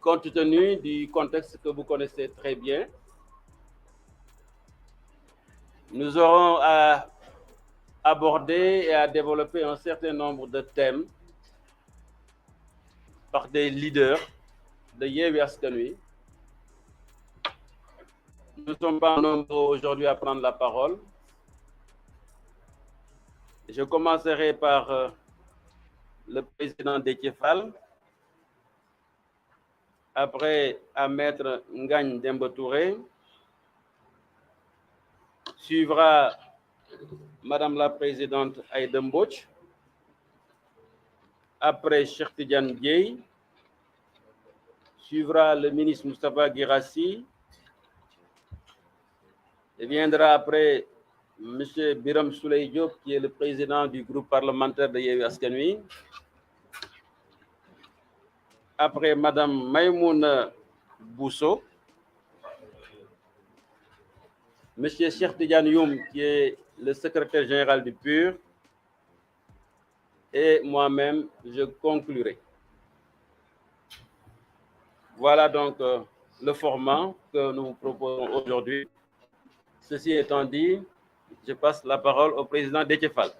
compte tenu du contexte que vous connaissez très bien, nous aurons à aborder et à développer un certain nombre de thèmes par des leaders de Yewwi Askan Wi. Nous ne sommes pas nombreux aujourd'hui à prendre la parole. Je commencerai par le président Déthié Fall, après à Maître Ngagne Demba Touré, suivra Madame la présidente Aïda Mbodj, après Cheikh Tidiane Dièye, suivra le ministre Moustapha Guirassy, et viendra après M. Birame Souleye Diop, qui est le président du groupe parlementaire de Yewwi Askan Wi, après Madame Maïmouna Bousso, M. Cheikh Tidiane Youm, qui est le secrétaire général du PUR, et moi-même, je conclurai. Voilà donc le format que nous proposons aujourd'hui. Ceci étant dit, je passe la parole au président Déthié Fall.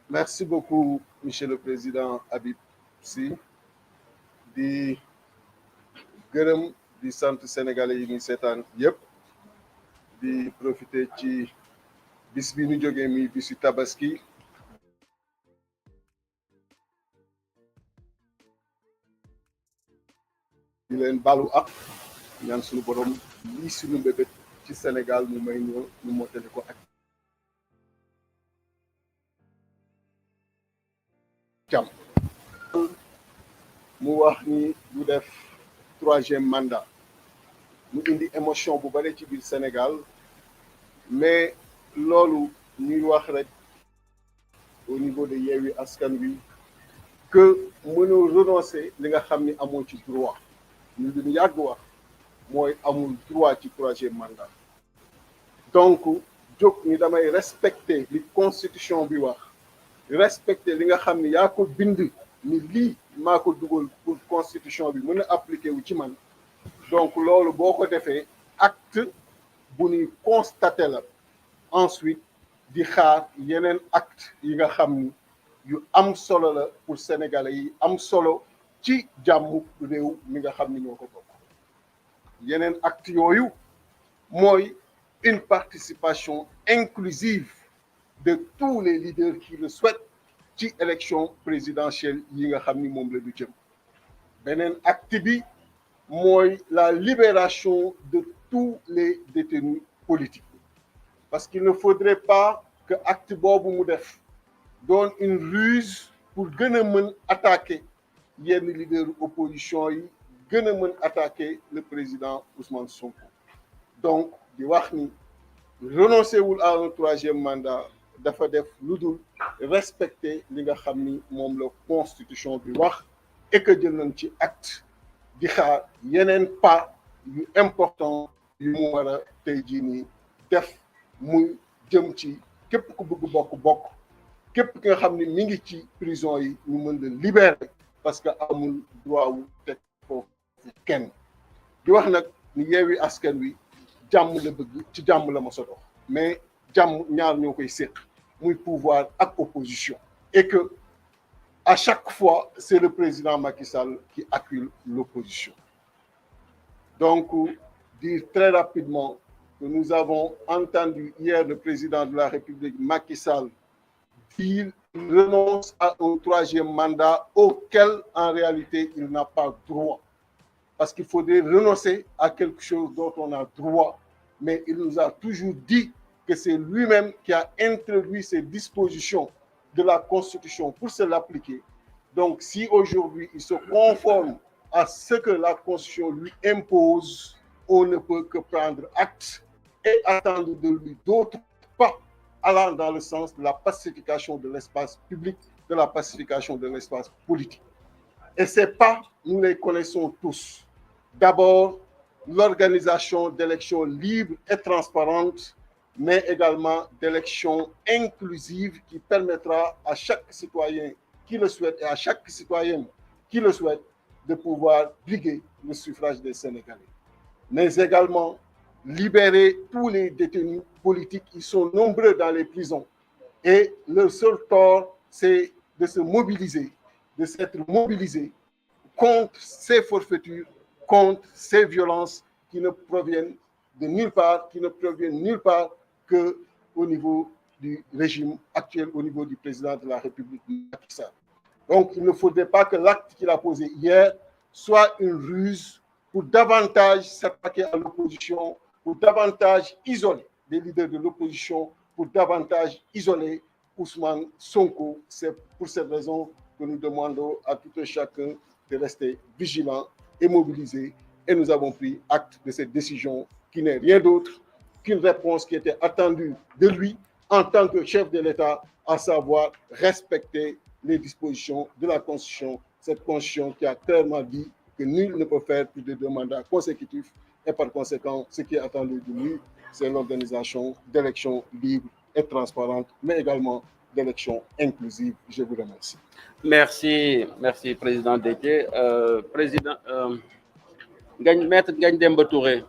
Merci beaucoup, Monsieur le Président Habib Sy. di gërëm di sant sénégalais yi ñuy seetaan yëpp di profiter ci bis bi ñu jógee mi bisu tabaski di leen balu ak ñaan suñu borom lii suñu mbébét ci Sénégal mu may ñu mottali ko ak jàmm. mu wax ni du def 3e mandat mu indi émotion bu bare ci biir Sénégal mais loolu ñuy wax rek au niveau de Yewwi Askan Wi que mënoo renoncer li nga xam ni amoo ci droit ñu duñu yàgg wax mooy amul droit ci 3e mandat. donc jóg ni damay respecter li constitution bi wax respecter li nga xam ni yaa ko bind ni lii maa ko dugal pour constitution bi mën a appliquer wu ci man donc loolu boo ko defee acte bu ñuy constater la ensuite di xaar yeneen acte yi nga xam ni yu am solo la pour sénégalais yi am solo ci jàmmu réew mi nga xam ni ñoo ko bokk. yeneen acte yooyu mooy une participation inclusive de tous les leaders qui le souhaitent ci élection présidentielle yi nga xam ni moom la ñu jëm. beneen acte bi mooy la libération de tous les détenus politiques parce qu'il ne faudrait pas que acte boobu mu def doon une ruse pour gën a mën attaquer yenn leader opposition yi gën a mën attaquer le président Ousmane Sonko. donc di wax ni renoncer wul à un 3e mandat dafa def lu dul respecter li nga xam ni moom la constitution bi wax et que jël nañ ci acte di xaar yeneen pas yu important yu mu war a tey jii nii def muy jëm ci képp ku bëgg bokk képp ki nga xam ni mi ngi ci prison yi ñu mën la libérer parce que amul droit wu teg foofu kenn. di wax nag ni Yewwi Askan Wi jàmm la bëgg ci jàmm la ma sa dox mais jàmm ñaar ñoo koy séq muy pouvoir ak opposition et que à chaque fois c'est le président Macky Sall qui accule l'opposition. donc dire très rapidement que nous avons entendu hier le président de la République Macky Sall dire qu'il renonce à un 3e mandat auquel en réalité il n'a pas droit parce qu'il faudrait renoncer à quelque chose dont on a droit mais il nous a toujours dit que c'est lui-même qui a introduit ces dispositions de la Constitution pour se l'appliquer. Donc si aujourd'hui il se conforme à ce que la Constitution lui impose, on ne peut que prendre acte et attendre de lui d'autres pas allant dans le sens de la pacification de l'espace public, de la pacification de l'espace politique. Et ces pas, nous les connaissons tous. D'abord, l'organisation d'élections libres et transparentes, mais également d'élections inclusives qui permettra à chaque citoyen qui le souhaite et à chaque citoyenne qui le souhaite de pouvoir briguer le suffrage des Sénégalais. Mais également libérer tous les détenus politiques. Ils sont nombreux dans les prisons. Et leur seul tort, c'est de se mobiliser, de s'être mobilisés contre ces forfaitures, contre ces violences qui ne proviennent de nulle part, qui ne proviennent nulle part qu'au niveau du régime actuel, au niveau du président de la République, Macky Sall. Donc, il ne faudrait pas que l'acte qu'il a posé hier soit une ruse pour davantage s'attaquer à l'opposition, pour davantage isoler les leaders de l'opposition, pour davantage isoler Ousmane Sonko. C'est pour cette raison que nous demandons à tout un chacun de rester vigilant et mobilisé. Et nous avons pris acte de cette décision qui n'est rien d'autre qu'une réponse qui était attendue de lui en tant que chef de l'État, à savoir respecter les dispositions de la Constitution, cette Constitution qui a clairement dit que nul ne peut faire plus de 2 mandats consécutifs. Et par conséquent, ce qui est attendu de lui, c'est l'organisation d'élections libres et transparentes, mais également d'élections inclusives. Je vous remercie. Merci, Président Déthié. Président, Maître Ngagne Demba Touré.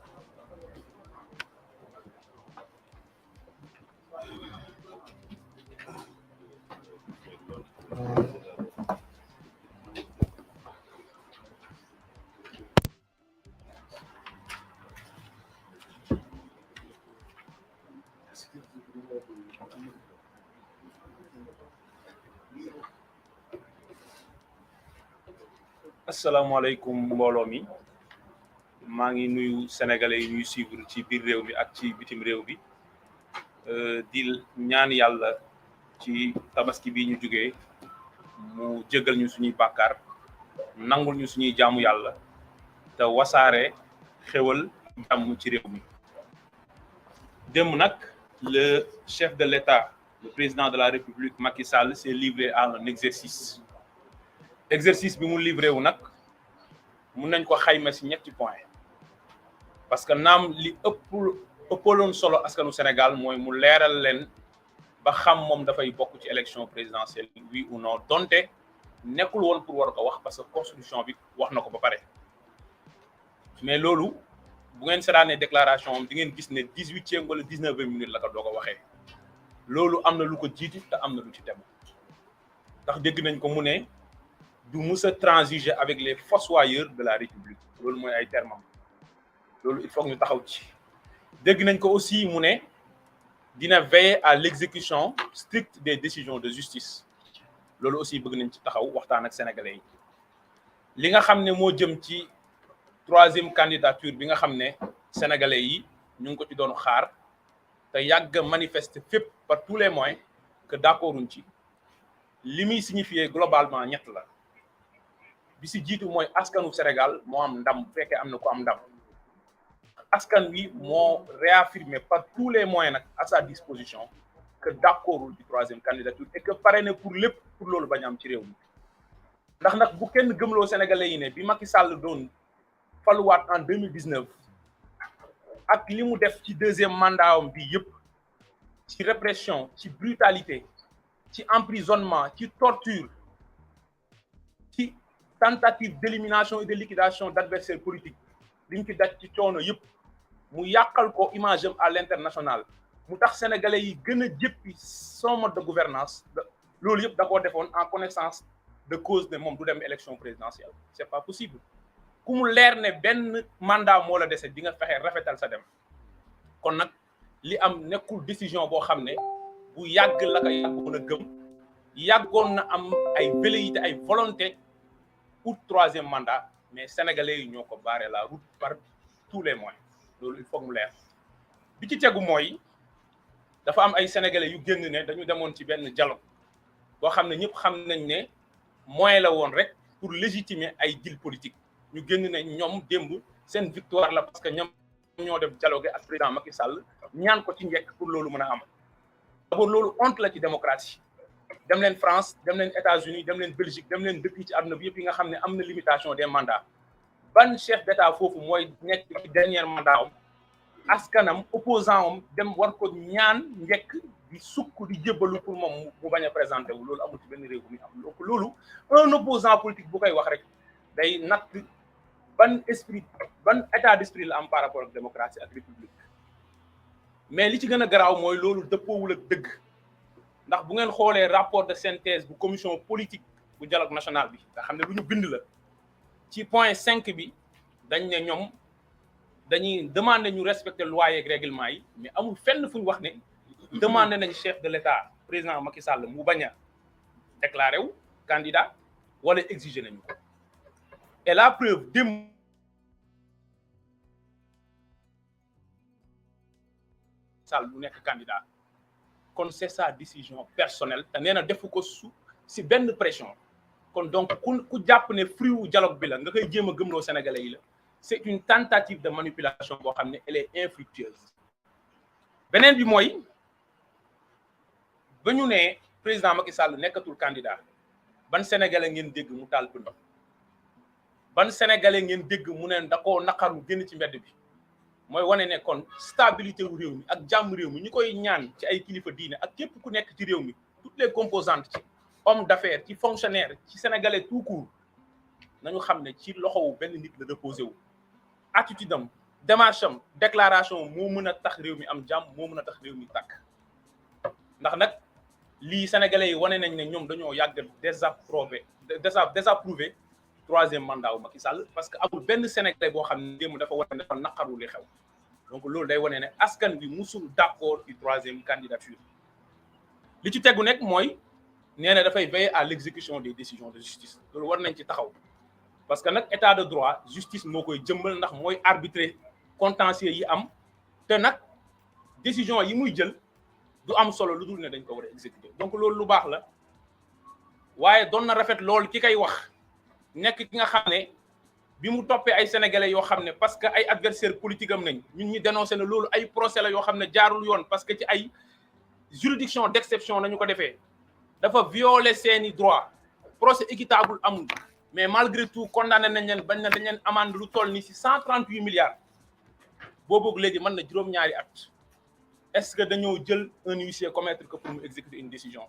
asalaamaaleykum mbooloo mi maa ngi nuyu sénégalais yi ñuy suivre ci biir réew mi ak ci bitim réew bi di ñaan yàlla ci tabaski bi ñu jógee mu jéggal ñu suñuy bàkkaar nangul ñu suñuy jaamu yàlla te wasaare xéwal jàmm ci réew mi. démb nag le chef de l'État, le président de la République Macky Sall s'est livré à un exercice bi mu livré wu nag mun nañ ko xayma ci ñetti point parce que naam li ëppaloon solo askanu Sénégal mooy mu leeral leen ba xam moom dafay bokk ci élection présidentielle oui ou non donte nekkul woon pour war ko wax parce que constitution bi wax na ko ba pare. Mais loolu bu ngeen seetaanee déclaration am di ngeen gis ne 18e wala 19e minute la ko doog a waxee loolu am na lu ko jiitu te am na lu ci tegu ndax dégg nañ ko mu ne du mus a transiger avec les fossoyeurs de la République loolu mooy ay termes am loolu il faut que ñu taxaw ci. dégg nañ ko aussi mu ne dina veiller à l'exécution stricte des décisions de justice loolu aussi bëgg nañ ci taxaw waxtaan ak sénégalais yi. li nga xam ne moo jëm ci 3e candidature bi nga xam ne sénégalais yi ñu ngi ko ci doon xaar te yàgg manifester fépp par tous les moyens que d'accorduñ ci li muy signifier globalement ñett la. bi si jiitu mooy askanu Sénégal moo am ndam bu fekkee am na ko am ndam askan wi moo réaffirmé par tous les moyens nag à sa disposition que d'accordul du 3e candidature et que pare na pour lépp pour loolu bañ am ci réew mi ndax nag bu kenn gëmloo sénégalais yi ne bi Macky Sall doon faluwaat en 2019 ak li mu def ci 2e mandat am bi yëpp ci répression ci brutalité ci emprisonnement ci torture ci tentative d'élimination et de liquidation d'adversaires politiques li ñu fi daj ci coono yëpp mu yàqal ko image am à l'international mu tax sénégalais yi gën a jéppi son mode de gouvernance loolu yëpp da koo defoon en connaissance de cause ne moom du dem élection présidentielle c'est pas possible ku mu leer ne benn mandat moo la dese di nga fexe rafetal sa dem kon nag li am nekkul décision boo xam ne bu yàgg la ko yàggoon a gëm yàggoon na am ay velléité ay volonté pour 3e mandat mais sénégalais yi ñoo ko barré la route par tous les moyens loolu il faut mu leer bi ci tegu mooy dafa am ay sénégalais yu génn ne dañu demoon ci benn dialogue boo xam ne ñëpp xam nañ ne moyen la woon rek pour légitimer ay deal politique ñu génn ne ñoom démb seen victoire la parce que ñoom ñoo def dialogue ak président Macky Sall ñaan ko ci njëkk pour loolu mën a am d'abord loolu honte la ci démocratie dem leen France dem leen États-Unis dem leen Belgique dem leen dëkk ci àdduna bi yëpp yi nga xam ne am na limitation des mandats ban chef d'état foofu mooy nekk ci dernier mandat am askanam opposant am dem war ko ñaan njëkk di sukk di jébbalu pour moom mu bañ a présenté wu loolu amul ci benn réew bu muy am donc loolu un opposant politique bu koy wax rek day natt ban esprit ban état d'esprit la am par rapport ak démocratie ak république mais li ci gën a garaaw mooy loolu dëppoowul ak dëgg ndax bu ngeen xoolee rapport de synthèse bu commission politique bu dialogue national bi nga xam ne lu ñu bind la ci point 5 bi dañ ne ñoom dañuy demander ñu respecter loi yeeg règlement yi mais amul fenn fu ñu wax ne demander nañ chef de l'État président Macky Sall mu bañ a déclaré wu candidat wala exiger nañu ko et la preuve dem Sall bu nekk candidat kon c'est sa décision personnelle te nee na defu ko si benn pression kon donc ku jàpp ne fruit wu dialogue bi la nga koy jéem a gëmloo sénégalais yi la c'est une tentative de manipulation boo xam ne elle est infructueuse beneen bi mooy ba ñu ne président Macky Sall nekkatul candidat ban sénégalais ngeen dégg mu taal pënd ban sénégalais ngeen dégg mu ne da koo naqaru génn ci mbedd bi mooy wane ne kon stabilité wu réew mi ak jàmm réew mi ñi koy ñaan ci ay kilifa diine ak képp ku nekk ci réew mi toutes les composantes ci homme d'affaires ci fonctionnaire ci sénégalais tout court nañu xam ne ci loxowu benn nit la reposé wu attitude am démarche am déclaration moo mën a tax réew mi am jàmm moo mën a tax réew mi tàkk ndax nag lii sénégalais yi wane nañ ne ñoom dañoo yàgg désapprouvé troisième mandat wu Macky Sall parce que amul benn sénégalais boo xam ne démb dafa wane ne dafa naqaru li xew donc loolu day wane ne askan bi musul d'accord ci troisième candidature li ci tegu nekk mooy nee na dafay veiller à l'exécution des décisions de justice loolu war nañ ci taxaw parce que nag état de droit justice moo koy jëmbal ndax mooy arbitrer contentieux yi am te nag décision yi muy jël du am solo lu dul ne dañ ko war a exécuter donc loolu lu baax la waaye doon na rafet loolu ki koy wax nekk ki nga xam ne bi mu toppee ay sénégalais yoo xam ne parce que ay adversaire politique am nañ ñun ñi dénoncé na loolu ay procès la yoo xam ne jaarul yoon parce que ci ay juridiction d'exception nañu ko defee dafa violer seeni droit procès équitable amul mais malgré tout condamné nañ leen bañ na dañ leen amende lu toll ni si 138 milliards boobu léegi mën na juróom-ñaari at est-ce que dañoo jël un huissier commettre que pour mu exécuter une décision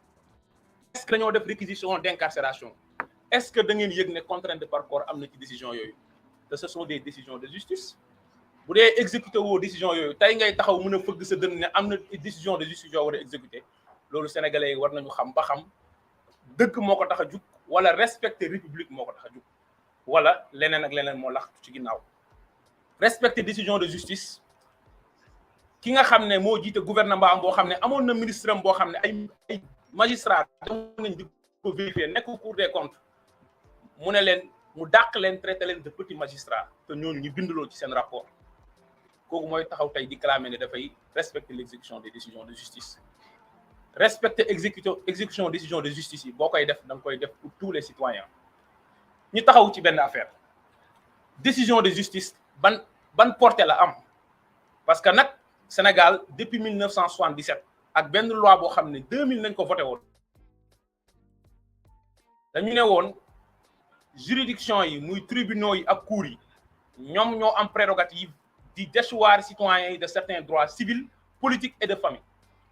est-ce que dañoo def réquisition d'incarcération est-ce que da ngeen yëg ne contrainte de par corps am na ci décision yooyu te ce sont des décisions de justice bu dee exécuter woo décision yooyu tey ngay taxaw mën a fëgg sa dënn ne am na décision de justice yoo war a exécuter loolu sénégalais yi war nañu xam ba xam dëgg moo ko tax a jug wala respecter république moo ko tax a jug wala leneen ak leneen moo lax ci ginnaaw respecter décision de justice ki nga xam ne moo jiite gouvernement am boo xam ne amoon na ministre am boo xam ne ay magistrat nañ di ko vérifier nekk cour des comptes mu ne leen mu dàq leen traité leen de petits magistrats te ñooñu ñu binduloo ci seen rapport kooku mooy taxaw tey di clamer ne dafay respecter l'exécution des décisions de justice respecter exécution décision de justice yi boo koy def da nga koy def pour tous les citoyens ñu taxaw ci benn affaire décision de justice ban portée la am parce que nag Sénégal depuis 1977 ak benn loi boo xam ne 2000 nañ ko voté woon dañu ne woon juridiction yi muy tribunaux yi ak cours yi ñoom ñoo am prérogative di déchoir citoyens yi de certains droits civils politiques et de famille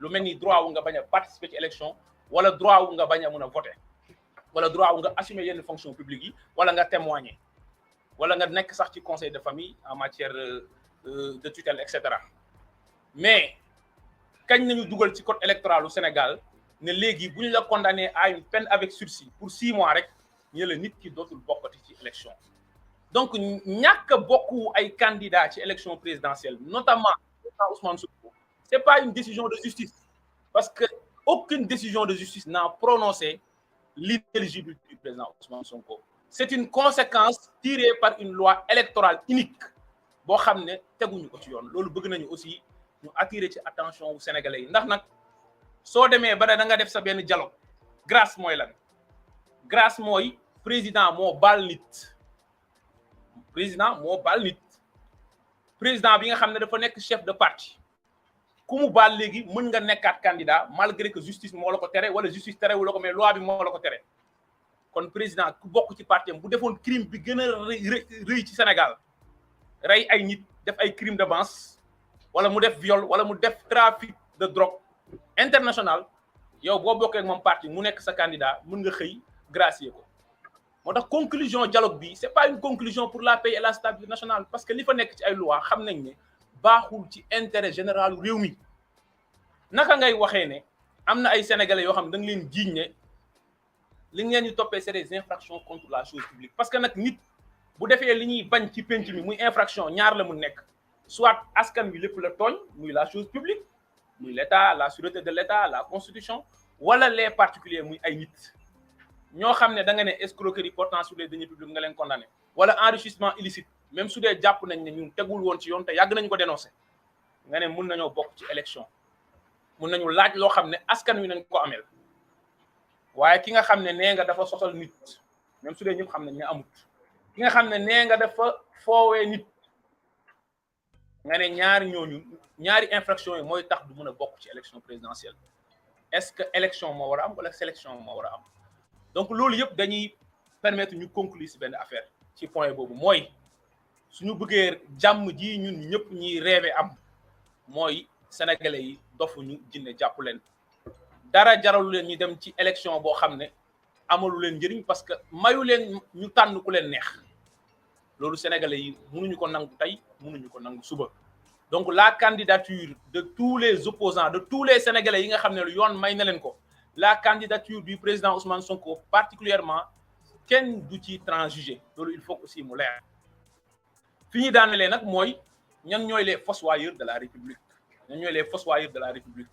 lu mel ni droit wu nga bañ a participer ci élection wala droit wu nga bañ a mën a voter wala droit wu nga assumer yenn fonction publique yi wala nga témoigner wala nga nekk sax ci conseil de famille en matière de tutelle et cetera mais kañ nañu dugal ci code électoral au Sénégal ne léegi bu ñu la condamné à une peine avec sursis pour 6 mois rek ñu la nit ki dootul bokkati ci élection donc ñàkk a bokku ay candidats ci élection présidentielle notamment Ousmane Sonko c'est pas une décision de justice parce que aucune décision de justice n'a prononcé l'inéligibilité du président Ousmane Sonko c'est une conséquence tirée par une loi électorale unique boo xam ne teguñu ko ci yoon loolu bëgg nañu aussi ñu attirer ci attention wu sénégalais yi ndax nag soo demee ba da nga def sa benn dialogue grâce mooy lan grâce mooy président moo baal nit président bi nga xam ne dafa nekk chef de parti ku mu baal léegi mën nga nekkaat candidat malgré que justice moo la ko tere wala justice terewu la ko mais loi bi moo la ko tere kon président ku bokk ci parti am bu defoon crime bi gën a rëy ci Sénégal rey ay nit def ay crime de masse wala mu def viol wala mu def trafic de drogue international yow boo bokkee ak moom parti mu nekk sa candidat mën nga xëy gracier ko moo tax conclusion dialogue bi c'est pas une conclusion pour la paix et la stabilité nationale parce que li fa nekk ci ay loi xam nañ ne baaxul ci intérêt général réew mi naka ngay waxee ne am na ay sénégalais yoo xam ne da nga leen jiiñ ne li ngeen ñu toppee c'est des infractions contre la chose publique parce que nag nit bu defee li ñuy bañ ci penc mi muy infraction ñaar la mu nekk soit askan wi lépp la tooñ muy la chose publique muy l'état la sûreté de l'état la constitution wala les particuliers muy ay nit ñoo xam ne da nga ne escroquerie portant sur les deniers publics nga leen condamné wala enrichissement illicite même su dee jàpp nañ ne ñun tegul woon ci yoon te yàgg nañu ko dénoncé nga ne mun nañoo bokk ci élection mun nañu laaj loo xam ne askan wi nañ ko amel waaye ki nga xam ne nee nga dafa sosal nit même su dee ñëpp xam nañ ne amut ki nga xam ne nee nga dafa foowee nit nga ne ñaari infraction yi mooy tax du mën a bokk ci élection présidentielle est-ce que élection moo war a am wala sélection moo war a am donc loolu yëpp dañuy permettre ñu conclure ci benn affaire ci point boobu mooy suñu bëggee jàmm ji ñun ñëpp ñiy rêvé am mooy sénégalais yi dofuñu jinne jàpp leen dara jaralu leen ñu dem ci élection boo xam ne amalu leen njëriñ parce que mayu leen ñu tànn ku leen neex loolu sénégalais yi mënuñu ko nangu tey mënuñu ko nangu suba donc la candidature de tous les opposants de tous les sénégalais yi nga xam ne lu yoon may na leen ko la candidature du président Ousmane Sonko particulièrement kenn du ci transiger loolu il faut aussi mu leer fi ñuy daanelee nag mooy ñan ñooy les fossoyeurs de la république ñan ñooy les fossoyeurs de la république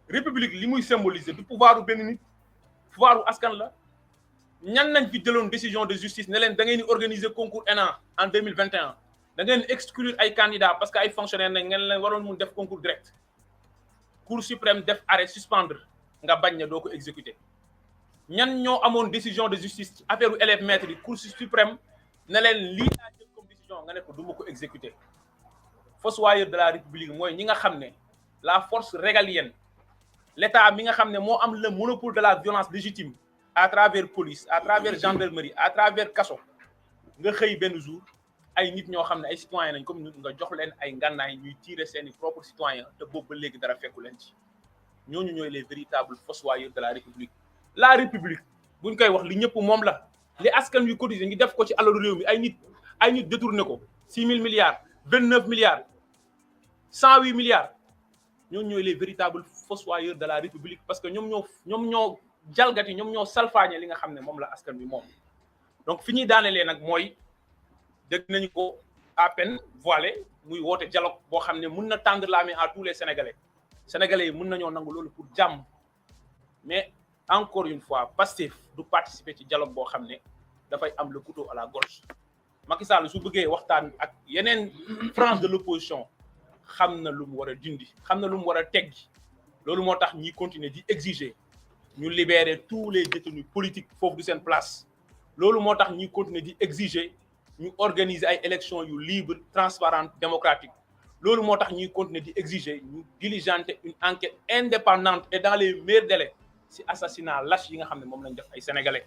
république li muy symboliser du pouvoiru benn nit pouvoiru askan la ñan nañ fi jëloon décision de justice ne leen da ngeen di organiser concours ENA en 2021 da ngeen exclure ay candidats parce que ay fonctionnaires nañ ngeen leen waroon mun def concours direct cour suprême def arrêt suspendre nga bañ ne doo ko exécuter ñan ñoo amoon décision de justice ci affaire u élèves maîtres yi cour suprême ne leen lii laa jël comme décision nga ne ko du ma ko exécuter fossoyeur de la république mooy ñi nga xam ne la force régalienne l'état mi nga xam ne moo am le monopole de la violence légitime à travers police à travers gendarmerie à travers kaso nga xëy benn jour ay nit ñoo xam ne ay citoyens nañ comme ñun nga jox leen ay ngànnaay ñuy tirer seeni propres citoyens te boobu ba léegi dara fekku leen ci ñooñu ñooy les véritables fossoyeurs de la république buñ koy wax li ñëpp moom la li askan yu cotisé ngi def ko ci alalu réew mi ay nit détourné ko 6 000 milliards 29 milliards 108 milliards ñooñu ñooy les véritables fossoyeurs de la république parce que ñoom ñoo jalgati ñoom ñoo salfaañe li nga xam ne moom la askan bi moom donc fi ñuy daanelee nag mooy dégg nañu ko à peine voilé muy woote dialogue boo xam ne mun na tendre la main à tous les sénégalais yi mun nañoo nangu loolu pour jàmm mais encore une fois Pastef du participer ci dialogue boo xam ne dafay am le couteau à la gorge Macky Sall su bëggee waxtaan ak yeneen frange de l'opposition xam na lu mu war a dindi xam na lu mu war a teggi loolu moo tax ñiy continuer di exiger ñu libérer tous les détenus politiques foofu du seen place loolu moo tax ñiy continuer di exiger ñu organiser ay élections yu libre transparente démocratique loolu moo tax ñuy continuer di exiger ñu diligenter une enquête indépendante et dans les meilleurs délais ci assassinat lâche yi nga xam ne moom lañ def ay sénégalais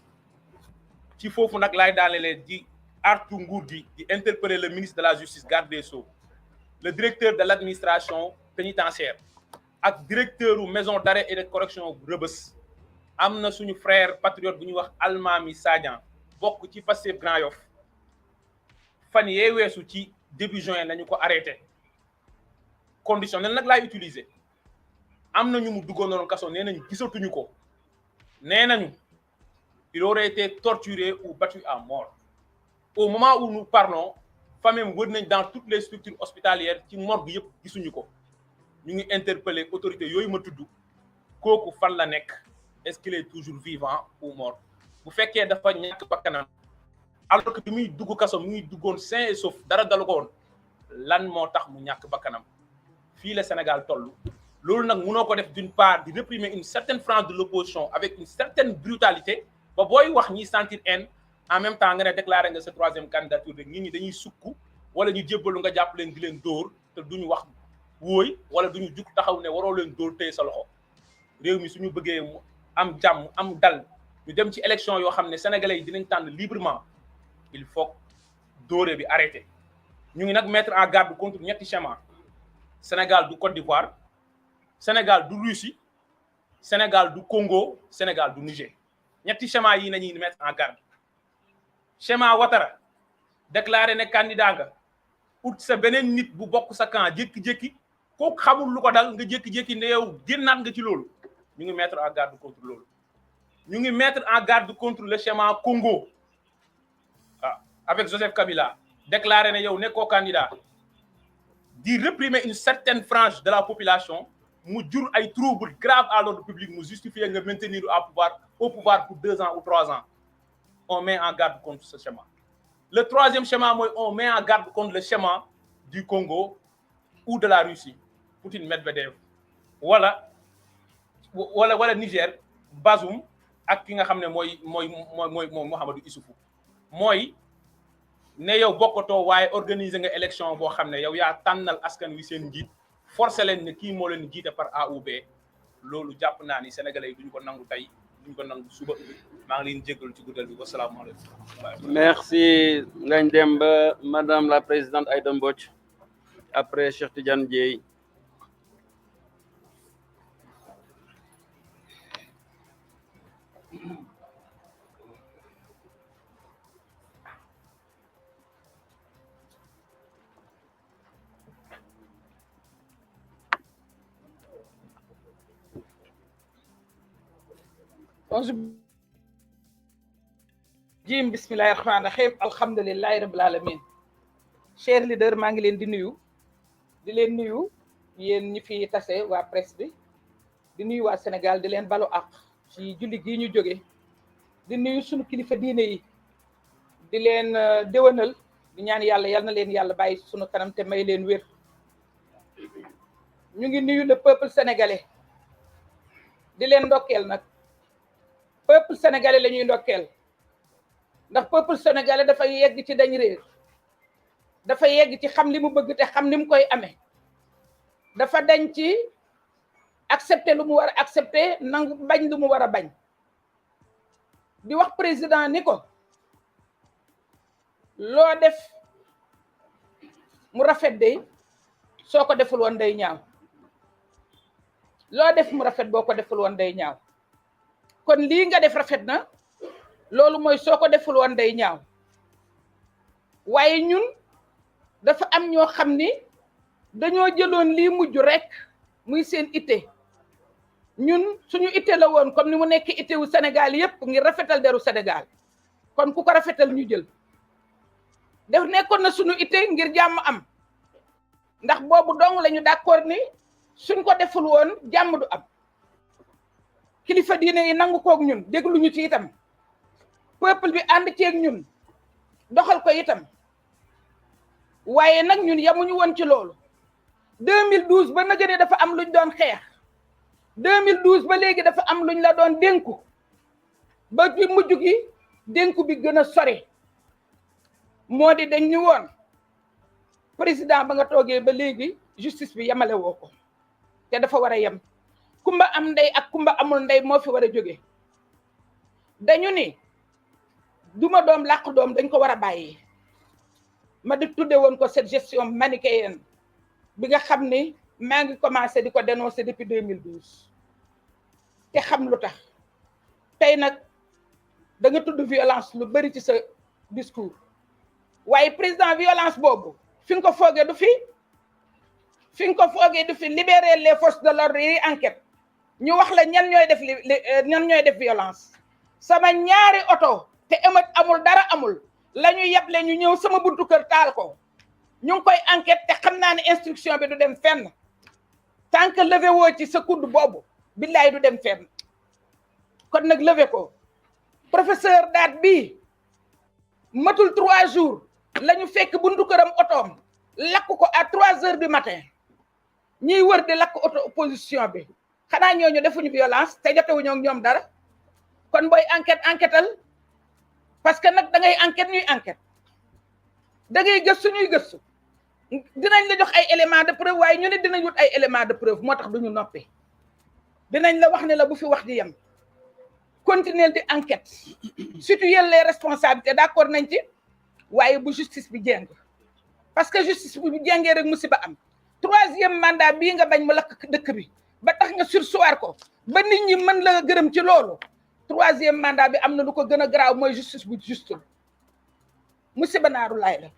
ci foofu nag laay daanelee di artu nguur gi di interpeller le ministre de la justice garde des sceaux le directeur de l'administration pénitentiaire ak directeur u maison d'arrêt et de correction Rebeuss am na suñu frère patriote bu ñuy wax Almami Sadian bokk ci Pastef Grand Yoff fan yee weesu ci début juin lañu ko arrêté conditionnel nag laay utiliser am na ñu mu duggoon noonu kaso nee nañu gisatuñu ko nee nañu il aurait été torturé ou battu à mort au moment où nous parlons famille wër nañ dans toutes les structures hospitalières ci morgue yëpp gisuñu ko ñu ngi interpeller autorités yooyu ma tudd kooku fan la nekk est-ce qu'il est toujours vivant ou mort bu fekkee dafa ñàkk bakkanam alors que bi muy dugg kaso mu ngi duggoon sain et sauf dara dalu ko woon lan moo tax mu ñàkk bakkanam fii la Sénégal toll loolu nag mënoo ko def d'une part di réprimer une certaine frange de l'opposition avec une certaine brutalité ba booy wax ñiy sentir haine en même temps nga ne déclaré nga sa troisième candidature rek nit ñi dañuy sukk wala ñu jébbalu nga jàpp leen di leen dóor te duñu wax wóoy wala duñu jug taxaw ne waroo leen dóor téye sa loxo réew mi suñu bëggee mu am jàmm am dal ñu dem ci élection yoo xam ne sénégalais yi dinañ tànn librement il faut dóore bi arrêté ñu ngi nag mettre en garde contre ñetti schéma Sénégal du Côte d'Ivoire Sénégal du Russie Sénégal du Congo Sénégal du Niger ñetti schéma yi nañuy mettre en garde schéma Ouattara déclaré ne candidat nga ut sa beneen nit bu bokk sa camp jékki-jékki kooku xamul lu ko dal nga jékki-jékki ne yow génnaat nga ci loolu ñu ngi mettre en garde contre loolu ñu ngi mettre en garde contre le schéma Congo avec Joseph Kabila déclaré ne yow nekkoo candidat di réprimer une certaine frange de la population mu jur ay troubles graves à l'ordre public mu justifier nga maintenir au pouvoir pour 2 ans ou 3 ans on met en garde contre ce schéma. Le troisième schéma mooy on met en garde contre le schéma du Congo ou de la Russie Poutine Medvedev wala Niger Bazoum ak ki nga xam ne mooy Mouhamadou Issoufou mooy ne yow bokkatoo waaye organiser nga élection boo xam ne yow yaa tànnal askan wi seen njiit forcé leen ne kii moo leen jiite par A ou B loolu jàpp naa ni sénégalais yi duñ ko nangu tey duñ ko nangu suba maa ngi leen jégalu ci guddal bi wasalaamaaleykum. Merci Ngagne Demba, Madame la Présidente Aïda Mbodj, après Cheikh Tidiane Dièye. jim bismillahi rahmaani rahim alhamdulillahi rabbil alamin cher leader maa ngi leen di nuyu yéen ñi fi tase waa presse bi di nuyu waa Sénégal di leen balu ak ci julli gi ñu jóge di nuyu suñu kilifa diine yi di leen déwénal di ñaan yàlla yal na leen yàlla bàyyi suñu kanam te may leen wér ñu ngi nuyu le peuple sénégalais di leen ndokkeel nag peuple sénégalais la ñuy ndokkeel ndax peuple sénégalais dafa yegg ci dañ réer dafa yegg ci xam li mu bëgg te xam ni mu koy amee dafa dañ ci accepter lu mu war a accepter nangu bañ lu mu war a bañ di wax président ni ko loo def mu rafet de soo ko deful woon day ñaaw loo def mu rafet boo ko deful woon day ñaaw kon lii nga def rafet na loolu mooy soo ko deful woon day ñaaw waaye ñun dafa am ñoo xam ni dañoo jëloon lii mujj rek muy seen itte ñun suñu itte la woon comme ni mu nekk itte wu Sénégal yépp ngir rafetal deru Sénégal kon ku ko rafetal ñu jël def nekkoon na suñu itte ngir jàmm am ndax boobu dong lañu d'accord ni suñ ko deful woon jàmm du am kilifa diine yi nangu koog ñun dégluñu ci itam peuple bi ànd ceeg ñun doxal ko itam waaye nag ñun yamuñu woon ci loolu 2012 ba nagane dafa am luñ doon xeex 2012 ba léegi dafa am luñ la doon dénku ba ci mujj gi dénku bi gën a sori moo di dañ ñu woon président ba nga toogee ba léegi justice bi yemale woo ko te dafa war a yem kumba am ndey ak kumba amul ndey moo fi war a jóge dañu ni duma doom làq doom dañ ko war a bàyyi ma di tudde woon ko cette gestion manichéenne bi nga xam ni maa ngi commencé di ko dénoncer depuis 2012 te xam lu tax tey nag da nga tudd violence lu bari ci sa discours waaye président violence boobu fi nga ko foogee du fi libérer les forces de l'ordre yi enquête ñu wax la ñan ñooy def violence sama ñaari oto te émeute amul dara amul la ñu yeble ñu ñëw sama buntu kër taal ko ñu ngi koy enquête te xam naa ne instruction bi du dem fenn tant que levé woo ci sa kudd boobu billaay du dem fenn kon nag levé ko professeur daat bii matul 3 jours la ñu fekk buntu këram otoom lakk ko à 3 heures du matin ñiy wër di lakk auto opposition bi xanaa ñooñu defuñu violence te jotewuñu ak ñoom dara kon booy enquêtal parce que nag da ngay enquête ñuy enquête da ngay gëstu ñuy gëstu dinañ la jox ay éléments de preuve waaye ñu ne dinañ wut ay éléments de preuve moo tax duñu noppi dinañ la wax ne la bu fi wax di yem continuer di enquête situer les responsabilités d'accord nañ ci waaye bu justice bi jéng parce que justice bi bu jéngee rek musiba am 3e mandat bii nga bañ mu lakk dëkk bi ba tax nga surseoir ko ba nit ñi mën la gërëm ci loolu 3e mandat bi am na lu ko gën a garaaw mooy justice bu justul musiba naaru laay la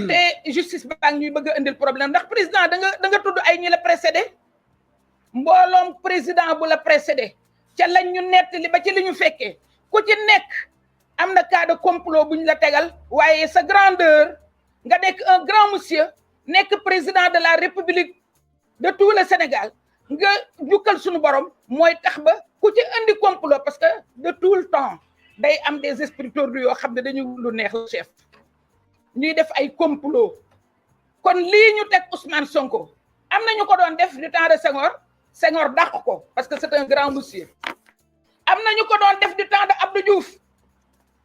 te justice baa ngi ñuy bëgg a indil problème ndax président da nga tudd ay ñi la précédé mbooloom président bu la précédé ca lañ ñu nettali ba ci li ñu fekkee ku ci nekk am na cas de complot bu ñu la tegal waaye sa grandeur nga nekk un grand monsieur nekk président de la république de tout le Sénégal nga jukkal suñu borom mooy tax ba ku ci indi complot parce que de tout le temps day am des esprits tordus yoo xam ne dañu lu neex la chef ñuy def ay complot kon lii ñu teg Ousmane Sonko am na ñu ko doon def du temps de Senghor dàq ko parce que c'est un grand monsieur am na ñu ko doon def du temps de Abdou Diouf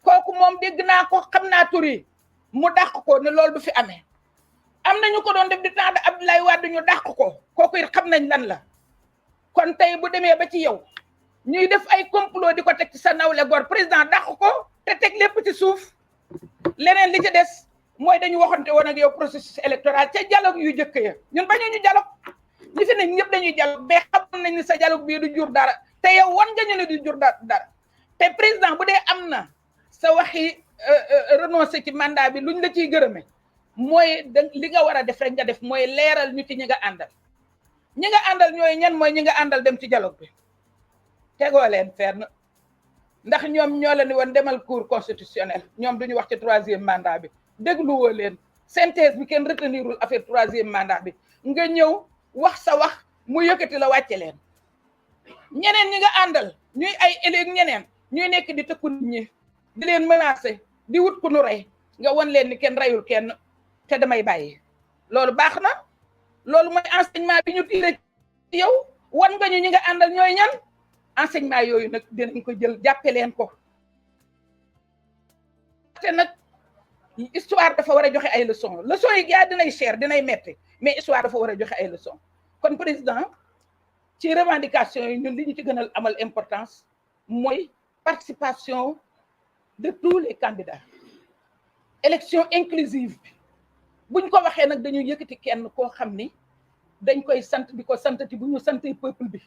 kooku moom dégg naa ko xam naa tur yi mu dàq ko ne loolu du fi amee am na ñu ko doon def du temps de Abdoulaye Wade ñu dàq ko kooku it xam nañ lan la kon tey bu demee ba ci yow ñuy def ay complot di ko teg ci sa nawle gor président dàq ko te teg lépp ci suuf leneen li ci des mooy dañu waxante woon ak yow processus électoral ca dialogue yu jëkk ya ñun bañu ñu dialogue ñi fi ne ñëpp dañuy dialogue mais xam nañ ni sa dialogue bii du jur dara te yow wan nga ñu ne du jur dara te président bu dee am na sa waxi renoncer ci mandat bi luñ la ciy gërëme mooy li nga war a def rek nga def mooy leeral ñu ci ñi nga àndal ñooy ñan mooy ñi nga àndal dem ci dialogue bi tegoo leen fenn ndax ñoom ñoo la ni woon demal cour constitutionnel ñoom duñu wax ci 3e mandat bi dégluwoo leen synthèse bi kenn retenirul affaire 3e mandat bi nga ñëw wax sa wax mu yëkkati la wàcce leen ñeneen ñi nga àndal ñuy ay élèves ñeneen ñuy nekk di tëkku nit ñi di leen menacer di wut ku nu rey nga won leen ni kenn reyul kenn te damay bàyyi loolu baax na loolu mooy enseignement bi ñu tiire ci yow wan nga ñu ñi nga àndal ñooy ñan enseignement yooyu nag dinañ ko jël jàppe leen ko te nag histoire dafa war a joxe ay leçons yi yaa dinay cher dinay metti mais histoire dafa war a joxe ay leçons kon président ci revendication yi ñun li ñu ci gënal amal importance mooy participation de tous les candidats élection inclusive bi buñ ko waxee nag dañuy yëkkati kenn koo xam ni dañ koy sant di ko santati bu ñu santee peuple bi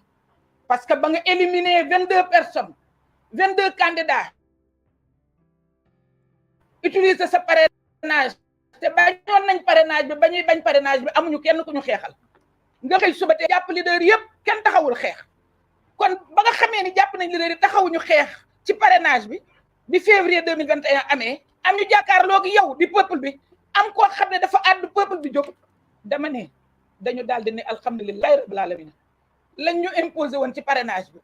parce que ba nga éliminer 22 personnes 22 candidats utiliser sa parrainage te bañoon nañ parrainage bi ba ñuy bañ parrainage bi amuñu kenn ku ñu xeexal nga xëy suba te jàpp leader yëpp kenn taxawul xeex kon ba nga xamee ni jàpp nañ leader yi taxawuñu xeex ci parrainage bi février 2021 amee am ñu jàkkaarloo ak yow di peuple bi am koo xam ne dafa àddu peuple bi jóg dama ne dañu daal di ne alhamdulilahi rabbil alamin lañ ñu imposé woon ci parrainage bi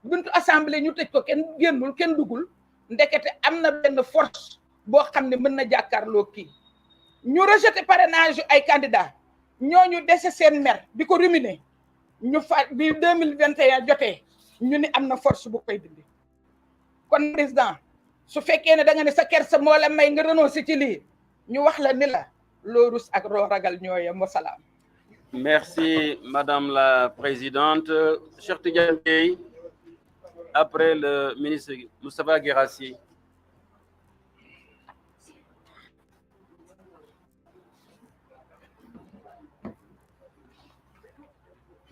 buntu assemblée ñu tëj ko kenn génnul kenn duggul ndekete am na benn force boo xam ne mën na jàkkaarloo kii ñu rejeté parrainage ay candidats ñooñu dese seen mer di ko ruminer ñu fa bi 2021 jotee ñu ni am na force bu koy dindi kon président su fekkee ne da nga ne sa kersa moo la may nga renoncer ci lii ñu wax la ni la loo rus ak loo ragal ñooyam wa salaam. Merci Madame la Présidente. Cheikh Tidiane Dièye, après le ministre Moustapha Guirassy.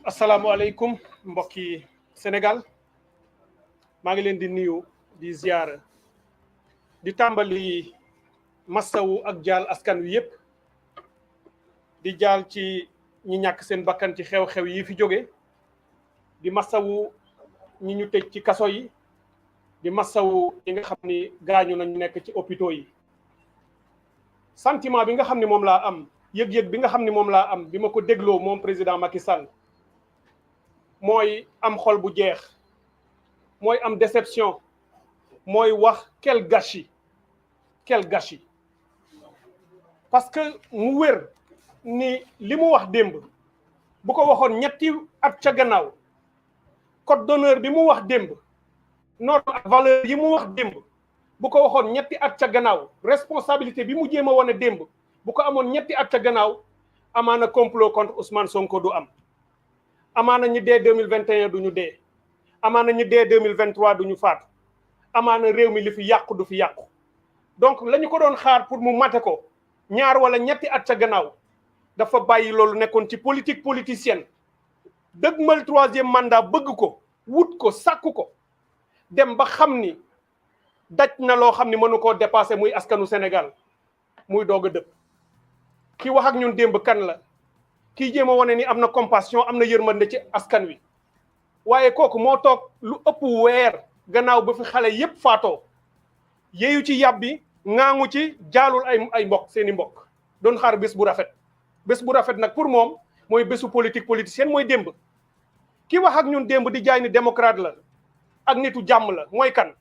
Asalaamaaleykum mbokki Sénégal maa ngi leen di nuyu di ziar di tàmbali massawu ak jaal askan wi yëpp di jaal ci ñi ñàkk seen bakkan ci xew-xew yi fi jóge di massawu ñi ñu tëj ci kaso yi di massawu ñi nga xam ni gaañu nañu nekk ci hôpitaux yi sentiment bi nga xam ni moom laa am yëg-yëg bi nga xam ni moom laa am bi ma ko dégloo moom président Macky Sall mooy am xol bu jeex mooy am déception mooy wax quel gâchis parce que mu wér ni li mu wax démb bu ko waxoon ñetti at ca gannaaw code d'honneur bi mu wax démb norme ak valeur yi mu wax démb bu ko waxoon ñetti at ca gannaaw responsabilité bi mu jéem a wane démb bu ko amoon ñetti at ca gannaaw amaana complot contre Ousmane Sonko du am amaana ñi dee 2021 du ñu dee amaana ñi dee 2023 du ñu faatu amaana réew mi li fi yàqu du fi yàqu donc la ñu ko doon xaar pour mu mate ko ñaar wala ñetti at ca gannaaw dafa bàyyi loolu nekkoon ci politique politicienne dëgmal 3e mandat bëgg ko wut ko sàkku ko dem ba xam ni daj na loo xam ni mënu koo dépassé muy askanu Sénégal muy doog a dëpp ki wax ak ñun démb kan la kii jéem a wane ni am na compassion am na yërmande ci askan wi waaye kooku moo toog lu ëpp weer gannaaw ba fi xale yépp faatoo yeeyu ci yàbbi ŋaangu ci jaalul ay mbokk seeni mbokk doon xaar bés bu rafet nag pour moom mooy bésu politique politicienne mooy démb ki wax ak ñun démb di jaay ni démocrate la ak nitu jàmm la mooy kan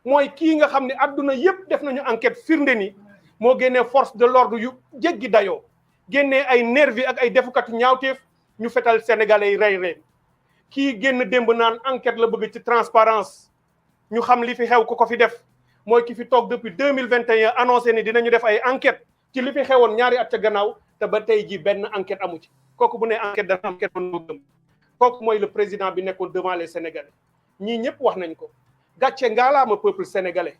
mooy kii nga xam ne adduna yépp def nañu enquête firnde ni moo génnee force de l'ordre yu jéggi dayoo génnee ay nervi ak ay defukatu ñaawteef ñu fetal sénégalais yi rey kii génn démb naan enquête la bëgg ci transparence ñu xam li fi xew ko fi def mooy ki fi toog depuis 2021 annoncé ni dinañu def ay enquête ci li fi xewoon ñaari at ca gannaaw te ba tey ji benn enquête amu ci kooku bu ne enquête dana enquête mën moo gëm kooku mooy le président bi nekkoon devant les sénégalais ñii ñëpp wax nañ ko gàcce ngaalaama peuple sénégalais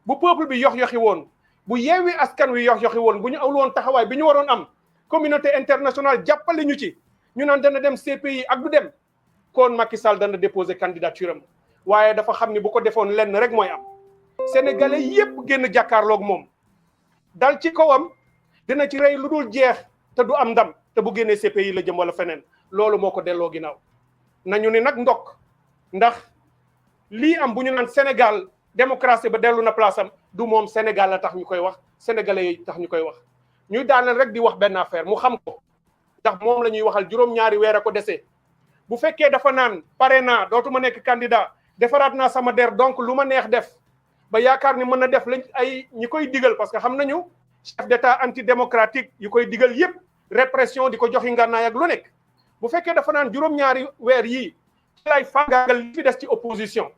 bu peuple bi yox-yoxi woon bu yeewi askan wi yox-yoxi woon bu ñu awul woon taxawaay bi ñu waroon am communauté internationale jàppale ñu ci ñu naan dana dem CPI ak du dem kon Macky Sall dana déposer candidature am waaye dafa xam ni bu ko defoon lenn rek mooy am sénégalais yépp génn jàkkaarloog moom dal ci kawam dina ci rey lu dul jeex te du am ndam te bu génnee CPI la jëm wala feneen loolu moo ko delloo ginnaaw nañu ni nag ndokk ndax lii am bu ñu naan Sénégal démocratie ba dellu na place am du moom Sénégal la tax ñu koy wax sénégalais yi tax ñu koy wax ñuy daaneel rek di wax benn affaire mu xam ko ndax moom la ñuy waxal juróom-ñaari weer a ko desee bu fekkee dafa naan pare naa dootuma nekk candidat defaraat naa sama der donc lu ma neex def ba yaakaar ni mën na def lañ ay ñi koy digal parce que xam nañu chef d'état antidémocratique yi koy digal yépp répression di ko joxi ngànnaay ak lu nekk bu fekkee dafa naan juróom-ñaari weer yii ci lay fàggaagal li fi des ci opposition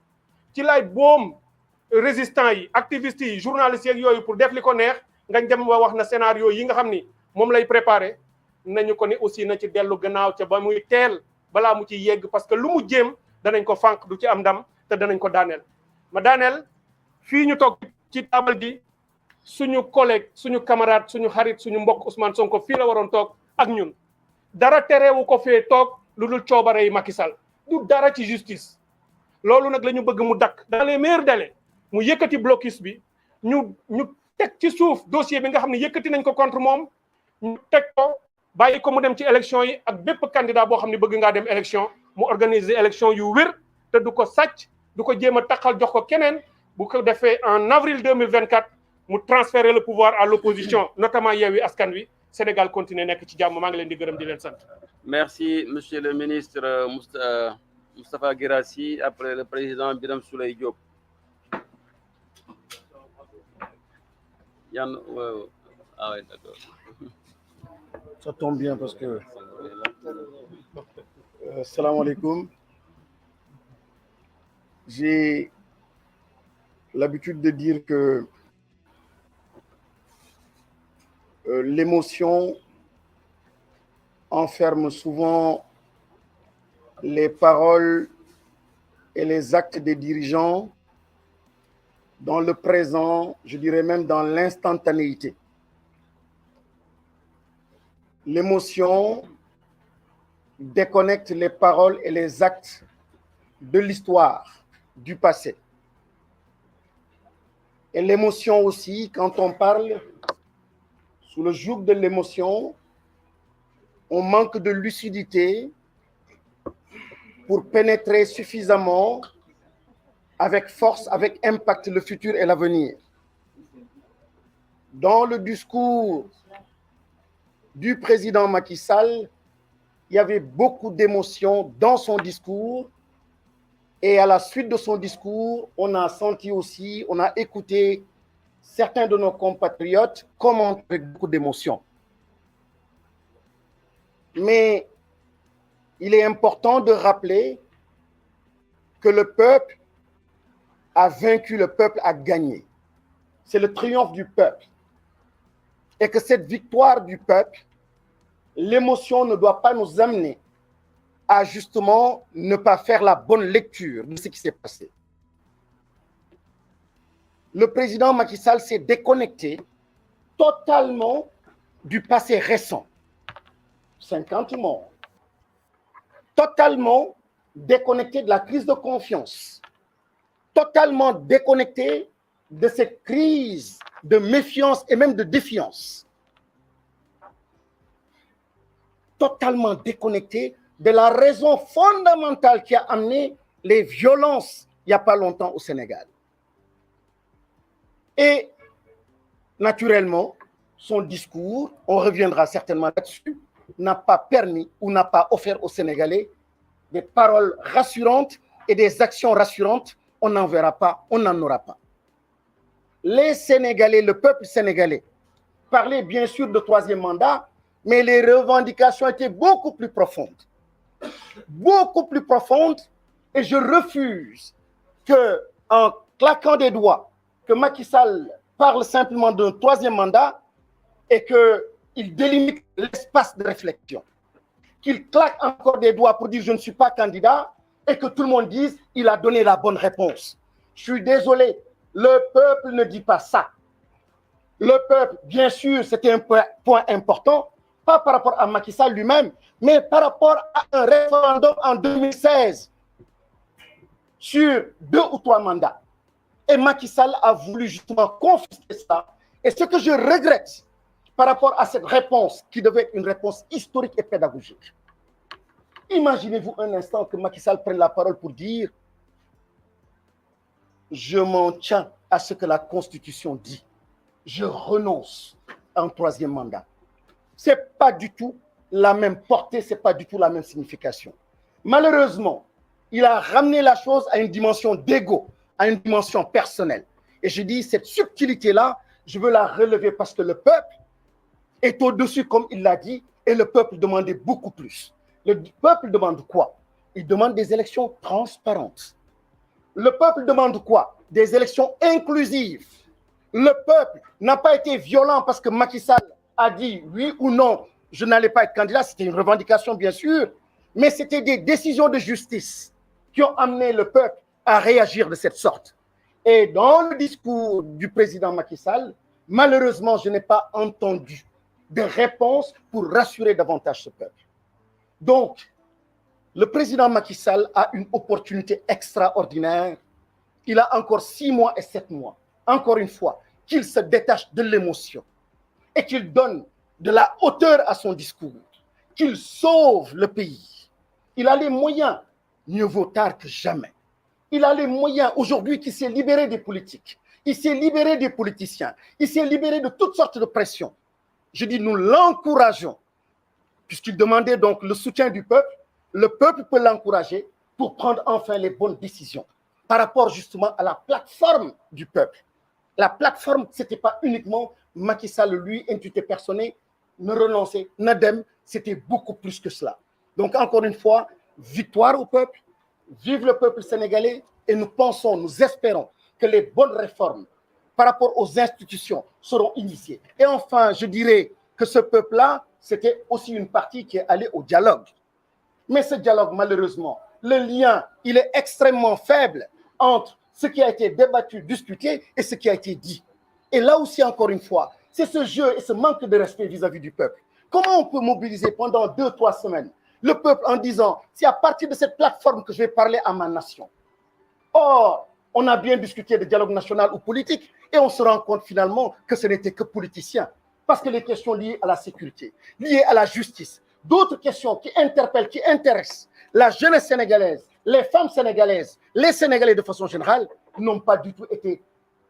ci lay boom résistants yi activistes yi journalistes yeeg yooyu pour def li ko neex nga dem ba wax na scénario yi nga xam ni moom lay préparé nañu ko ni aussi na ci dellu gannaaw ca ba muy teel balaa mu ci yegg parce que lu mu jéem danañ ko fànq du ci am ndam te danañ ko daaneel ma daaneel fii ñu toog ci taabal ji suñu collègue suñu camarade suñu xarit suñu mbokk Ousmane Sonko fii la waroon toog ak ñun dara tereewu ko fee toog lu dul coobare yi Macky Sall du dara ci justice loolu nag la ñu bëgg mu dakk dans les meilleurs délais mu yëkkati blocus bi ñu teg ci suuf dossier bi nga xam ne yëkkati nañ ko contre moom ñu teg ko bàyyi ko mu dem ci élection yi ak bépp candidat boo xam ne bëgg ngaa dem élection mu organiser élection yu wér te du ko sàcc du ko jéem a taxal jox ko keneen bu ko defee en avril 2024 mu transférer le pouvoir à l'opposition notamment Yewwi Askan Wi Sénégal continuer nekk ci jàmm maa ngi leen di gërëm di leen sant. Merci monsieur le ministre Moustapha Guirassy après le président Birame Souleye Diop. Yann ah oui d'accord. Ça tombe bien parce que salam alaikum. J'ai l'habitude de dire que l'émotion enferme souvent les paroles et les actes des dirigeants dans le présent, je dirais même dans l'instantanéité. L'émotion déconnecte les paroles et les actes de l'histoire, du passé. Et l'émotion aussi, quand on parle sous le joug de l'émotion, on manque de lucidité pour pénétrer suffisamment avec force, avec impact, le futur et l'avenir. Dans le discours du président Macky Sall, il y avait beaucoup d'émotions dans son discours. Et à la suite de son discours, on a senti aussi, on a écouté certains de nos compatriotes commenter avec beaucoup d'émotions. Mais il est important de rappeler que le peuple a vaincu, le peuple a gagné. C'est le triomphe du peuple. et que cette victoire du peuple, l'émotion ne doit pas nous amener à justement ne pas faire la bonne lecture de ce qui s'est passé. Le président Macky Sall s'est déconnecté totalement du passé récent. 50 morts. Totalement déconnecté de la crise de confiance. Totalement déconnecté de cette crise de méfiance et même de défiance. Totalement déconnecté de la raison fondamentale qui a amené les violences il n'y a pas longtemps au Sénégal. Et naturellement, son discours, on reviendra certainement là-dessus, n'a pas permis ou n'a pas offert aux Sénégalais des paroles rassurantes et des actions rassurantes. On n'en verra pas, on n'en aura pas. Les Sénégalais, le peuple sénégalais, parlait bien sûr de troisième mandat, mais les revendications étaient beaucoup plus profondes. Beaucoup plus profondes, et je refuse que, en claquant des doigts, que Macky Sall parle simplement d'un troisième mandat et qu'il délimite l'espace de réflexion. Qu'il claque encore des doigts pour dire je ne suis pas candidat et que tout le monde dise il a donné la bonne réponse. Je suis désolé, le peuple ne dit pas ça. Le peuple, bien sûr, c'était un point important, pas par rapport à Macky Sall lui-même, mais par rapport à un référendum en 2016 sur 2 ou 3 mandats. Et Macky Sall a voulu justement confisquer ça. Et ce que je regrette par rapport à cette réponse, qui devait être une réponse historique et pédagogique. Imaginez-vous un instant que Macky Sall prenne la parole pour dire « Je m'en tiens à ce que la Constitution dit. Je renonce à un troisième mandat. » Ce n'est pas du tout la même portée, ce n'est pas du tout la même signification. Malheureusement, il a ramené la chose à une dimension d'ego, à une dimension personnelle. Et je dis, cette subtilité-là, je veux la relever parce que le peuple est au-dessus, comme il l'a dit, et le peuple demandait beaucoup plus. Le peuple demande quoi? Il demande des élections transparentes. Le peuple demande quoi? Des élections inclusives. Le peuple n'a pas été violent parce que Macky Sall a dit oui ou non, je n'allais pas être candidat. C'était une revendication, bien sûr, mais c'était des décisions de justice qui ont amené le peuple à réagir de cette sorte. Et dans le discours du président Macky Sall, malheureusement, je n'ai pas entendu de réponse pour rassurer davantage ce peuple. Donc, le président Macky Sall a une opportunité extraordinaire. Il a encore 6 mois et 7 mois. Encore une fois, qu'il se détache de l'émotion et qu'il donne de la hauteur à son discours, qu'il sauve le pays. Il a les moyens, mieux vaut tard que jamais. Il a les moyens aujourd'hui qu'il s'est libéré des politiques, il s'est libéré des politiciens, il s'est libéré de toutes sortes de pressions. Je dis, nous l'encourageons, puisqu'il demandait donc le soutien du peuple. Le peuple peut l'encourager pour prendre enfin les bonnes décisions par rapport justement à la plateforme du peuple. La plateforme, ce n'était pas uniquement Macky Sall, lui, entité personnelle, ne renoncer, n'adem, c'était beaucoup plus que cela. Donc encore une fois, victoire au peuple, vive le peuple sénégalais, et nous pensons, nous espérons que les bonnes réformes par rapport aux institutions seront initiées. Et enfin, je dirais que ce peuple-là, c'était aussi une partie qui est allée au dialogue. Mais ce dialogue, malheureusement, le lien, il est extrêmement faible entre ce qui a été débattu, discuté et ce qui a été dit. Et là aussi, encore une fois, c'est ce jeu et ce manque de respect vis-à-vis du peuple. Comment on peut mobiliser pendant 2-3 semaines le peuple en disant, c'est à partir de cette plateforme que je vais parler à ma nation. Or, on a bien discuté de dialogue national ou politique et on se rend compte finalement que ce n'était que politicien. Parce que les questions liées à la sécurité, liées à la justice, d'autres questions qui interpellent, qui intéressent la jeunesse sénégalaise, les femmes sénégalaises, les Sénégalais de façon générale, n'ont pas du tout été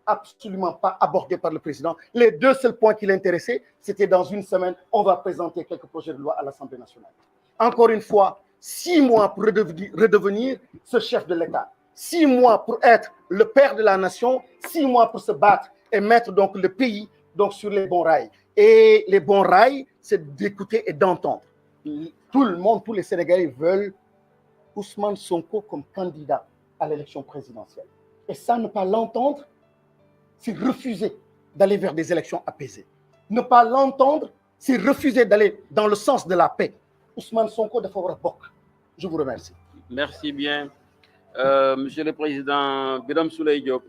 absolument pas abordés par le président. Les 2 seuls points qui l'intéressaient, c'était dans une semaine, on va présenter quelques projets de loi à l'Assemblée nationale. Encore une fois, 6 mois pour redevenir ce chef de l'État. 6 mois pour être le père de la nation, 6 mois pour se battre et mettre donc le pays donc, sur les bons rails. Et les bons rails, c'est d'écouter et d'entendre. Tout le monde, tous les Sénégalais veulent Ousmane Sonko comme candidat à l'élection présidentielle. Et ça, ne pas l'entendre, c'est refuser d'aller vers des élections apaisées. Ne pas l'entendre, c'est refuser d'aller dans le sens de la paix. Ousmane Sonko dafa war a bokk. Je vous remercie. Merci bien. Monsieur le Président Birame Souleye Diop,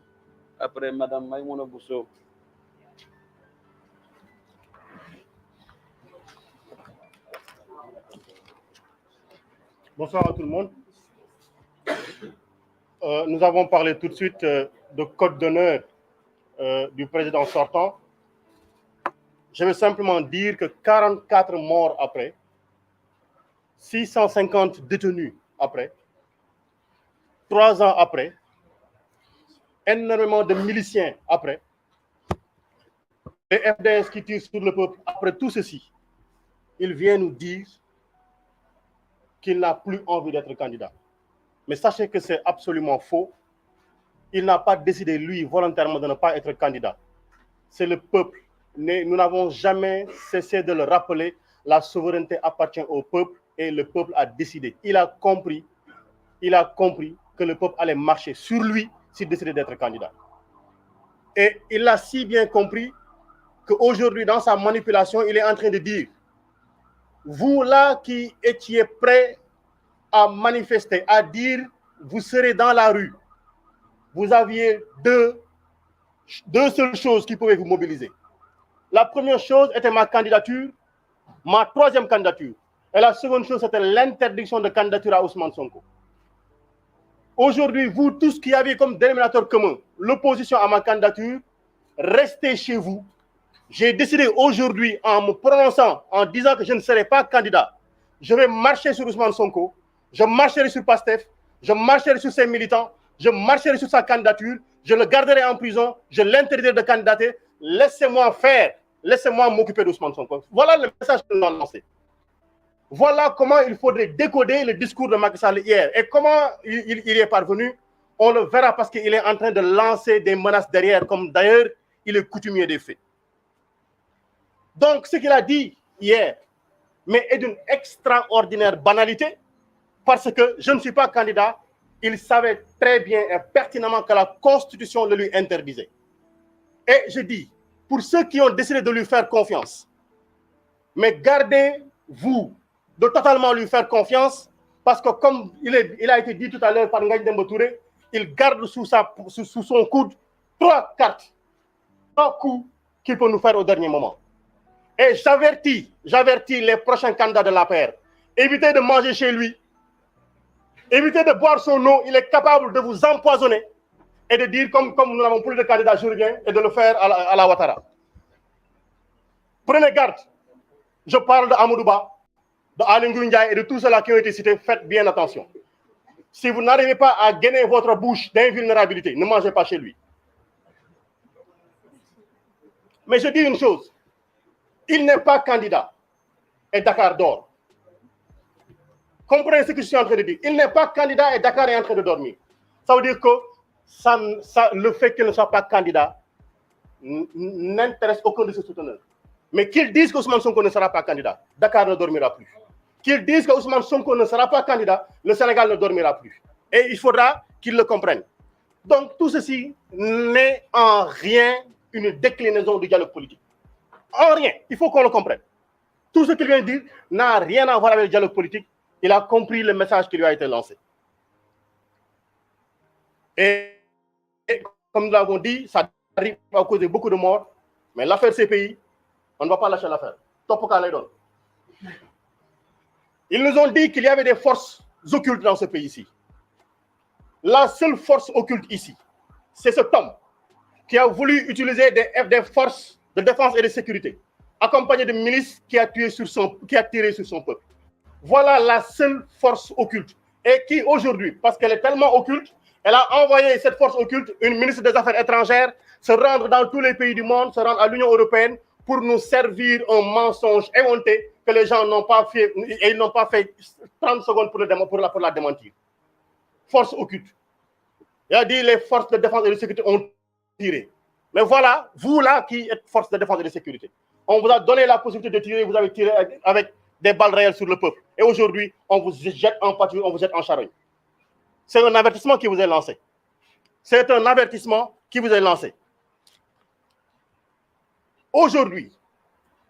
après Madame Maïmouna Bousso. Bonsoir à tout le monde. Nous avons parlé tout de suite de code d'honneur du président sortant. Je veux simplement dire que 44 morts après, 650 détenus après, 3 ans après, énormément de miliciens après, les FDS qui tirent sur le peuple après tout ceci, il vient nous dire qu'il n'a plus envie d'être candidat. Mais sachez que c'est absolument faux. Il n'a pas décidé, lui, volontairement, de ne pas être candidat. C'est le peuple. Nous n'avons jamais cessé de le rappeler. La souveraineté appartient au peuple et le peuple a décidé. Il a compris que le peuple allait marcher sur lui s'il décidait d'être candidat. Et il a si bien compris qu'aujourd'hui, dans sa manipulation, il est en train de dire: vous là qui étiez prêts à manifester, à dire vous serez dans la rue, vous aviez deux seules choses qui pouvaient vous mobiliser. La première chose était ma candidature, ma troisième candidature. Et la seconde chose, c'était l'interdiction de candidature à Ousmane Sonko. Aujourd'hui, vous tous qui aviez comme dénominateur commun l'opposition à ma candidature, restez chez vous. J'ai décidé aujourd'hui, en me prononçant, en disant que je ne serai pas candidat, je vais marcher sur Ousmane Sonko, je marcherai sur Pastef, je marcherai sur ses militants, je marcherai sur sa candidature, je le garderai en prison, je l'interdirai de candidater. Laissez-moi faire, laissez-moi m'occuper d'Ousmane Sonko. Voilà le message que nous avons lancé. Voilà comment il faudrait décoder le discours de Macky Sall hier. Et comment il y est parvenu, on le verra parce qu'il est en train de lancer des menaces derrière, comme d'ailleurs il est coutumier des faits. Donc ce qu'il a dit hier, mais est d'une extraordinaire banalité, parce que je ne suis pas candidat, il savait très bien et pertinemment que la Constitution le lui interdisait. Et je dis, pour ceux qui ont décidé de lui faire confiance, mais gardez-vous de totalement lui faire confiance, parce que comme il a été dit tout à l'heure par Ngagne Demba Touré, il garde sous son coude 3 cartes, 3 coups qu'il peut nous faire au dernier moment. Et j'avertis les prochains candidats de l'APR, évitez de manger chez lui, évitez de boire son eau, il est capable de vous empoisonner et de dire, comme nous n'avons plus de candidats, je reviens, et de le faire à la Ouattara. Prenez garde, je parle de Amadouba, de Aly Ngouille Ndiaye et de tous ceux-là qui ont été cités, faites bien attention. Si vous n'arrivez pas à gainer votre bouche d'invulnérabilité, ne mangez pas chez lui. Mais je dis une chose, il n'est pas candidat et Dakar dort. Comprenez ce que je suis en train de dire. Il n'est pas candidat et Dakar est en train de dormir. Ça veut dire que le fait qu'il ne soit pas candidat n'intéresse aucun de ses souteneurs. Mais qu'ils disent qu'Ousmane Sonko ne sera pas candidat, Dakar ne dormira plus. Qu'ils disent qu'Ousmane Sonko ne sera pas candidat, le Sénégal ne dormira plus. Et il faudra qu'ils le comprennent. Donc tout ceci n'est en rien une déclinaison du dialogue politique. En rien, il faut qu'on le comprenne. Tout ce qu'il vient de dire n'a rien à voir avec le dialogue politique. Il a compris le message qui lui a été lancé. Et comme nous l'avons dit, ça arrive à causer beaucoup de morts. Mais l'affaire CPI, on ne va pas lâcher l'affaire. Top cas les donne. Ils nous ont dit qu'il y avait des forces occultes dans ce pays-ci. La seule force occulte ici, c'est cet homme qui a voulu utiliser des forces de défense et de sécurité, accompagné de milices qui a tiré sur son peuple. Voilà la seule force occulte. Et qui aujourd'hui, parce qu'elle est tellement occulte, elle a envoyé cette force occulte, une ministre des Affaires étrangères, se rendre dans tous les pays du monde, se rendre à l'Union européenne pour nous servir un mensonge éhonté que les gens n'ont pas fait, et ils n'ont pas fait 30 secondes pour la démentir. Force occulte. Il a dit les forces de défense et de sécurité ont tiré. Mais voilà, vous là qui êtes force de défense et de sécurité, on vous a donné la possibilité de tirer, vous avez tiré avec des balles réelles sur le peuple. Et aujourd'hui, on vous jette en pâture, on vous jette en charogne. C'est un avertissement qui vous est lancé. C'est un avertissement qui vous est lancé. Aujourd'hui,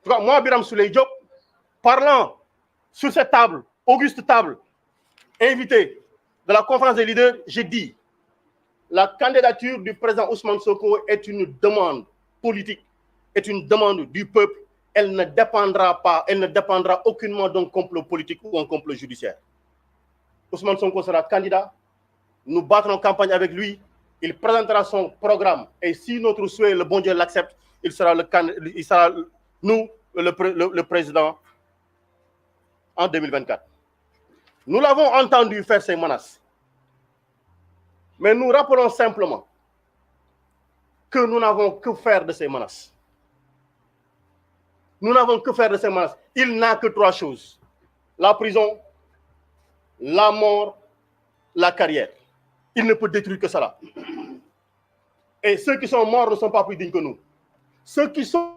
Moi, Biram Souleye Diop, parlant sur cette table, auguste table, invité de la conférence des leaders, j'ai dit la candidature du président Ousmane Sonko est une demande politique, est une demande du peuple. Elle ne dépendra aucunement d'un complot politique ou un complot judiciaire. Ousmane Sonko sera candidat. Nous battrons campagne avec lui. Il présentera son programme. Et si notre souhait, le bon Dieu l'accepte, il sera le président en 2024. Nous l'avons entendu faire ces menaces. Mais nous rappelons simplement que nous n'avons que faire de ces menaces. Nous n'avons que faire de ces menaces. Il n'a que 3 choses. La prison, la mort, la carrière. Il ne peut détruire que cela. Et ceux qui sont morts ne sont pas plus dignes que nous. Ceux qui sont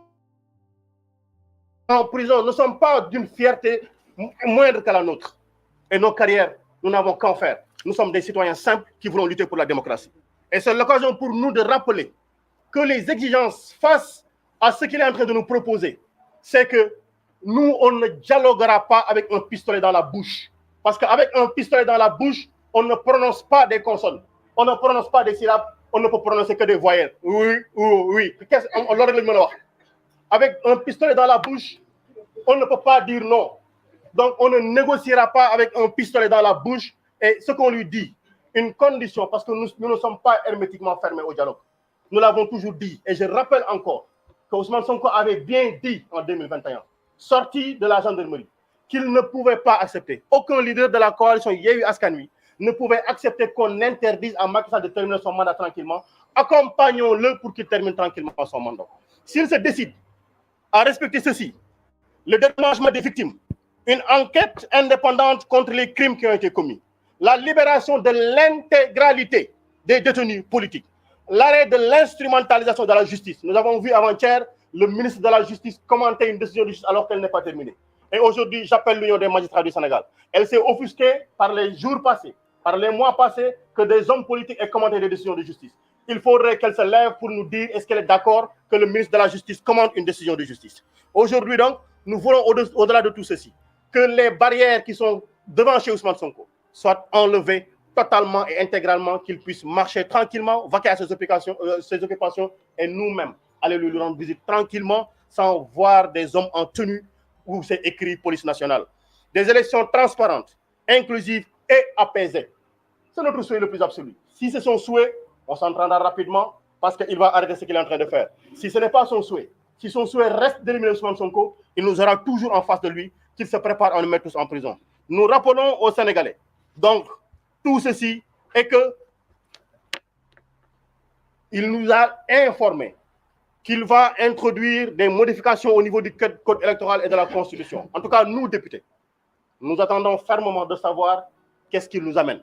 en prison ne sont pas d'une fierté moindre que la nôtre. Et nos carrières, nous n'avons qu'en faire. Nous sommes des citoyens simples qui voulons lutter pour la démocratie. Et c'est l'occasion pour nous de rappeler que les exigences face à ce qu'il est en train de nous proposer, c'est que nous, on ne dialoguera pas avec un pistolet dans la bouche. Parce qu'avec un pistolet dans la bouche, on ne prononce pas des consonnes. On ne prononce pas des syllabes. On ne peut prononcer que des voyelles. Oui, oui, oui. Avec un pistolet dans la bouche, on ne peut pas dire non. Donc, on ne négociera pas avec un pistolet dans la bouche. Et ce qu'on lui dit, une condition, parce que nous ne sommes pas hermétiquement fermés au dialogue. Nous l'avons toujours dit. Et je rappelle encore que Ousmane Sonko avait bien dit en 2021, sorti de la gendarmerie, qu'il ne pouvait pas accepter. Aucun leader de la coalition Yewwi Askan Wi ne pouvait accepter qu'on interdise à Macky Sall de terminer son mandat tranquillement. Accompagnons-le pour qu'il termine tranquillement son mandat. S'il se décide à respecter ceci, le dédommagement des victimes, une enquête indépendante contre les crimes qui ont été commis, la libération de l'intégralité des détenus politiques, l'arrêt de l'instrumentalisation de la justice. Nous avons vu avant-hier le ministre de la Justice commenter une décision de justice alors qu'elle n'est pas terminée. Et aujourd'hui, j'appelle l'Union des magistrats du Sénégal. Elle s'est offusquée par les jours passés, par les mois passés, que des hommes politiques aient commenté des décisions de justice. Il faudrait qu'elle se lève pour nous dire est-ce qu'elle est d'accord que le ministre de la Justice commente une décision de justice. Aujourd'hui donc, nous voulons au-delà de tout ceci, que les barrières qui sont devant chez Ousmane Sonko soient enlevées totalement et intégralement, qu'il puisse marcher tranquillement, vaquer à ses occupations et nous-mêmes aller lui rendre visite tranquillement sans voir des hommes en tenue où c'est écrit police nationale. Des élections transparentes, inclusives et apaisées. C'est notre souhait le plus absolu. Si c'est son souhait, on s'entendra rapidement parce qu'il va arrêter ce qu'il est en train de faire. Si ce n'est pas son souhait, si son souhait reste d'éliminer Ousmane Sonko, il nous aura toujours en face de lui qu'il se prépare à nous mettre tous en prison. Nous rappelons aux Sénégalais, donc, tout ceci est que il nous a informé qu'il va introduire des modifications au niveau du code électoral et de la Constitution. En tout cas, nous, députés, nous attendons fermement de savoir qu'est-ce qu'il nous amène.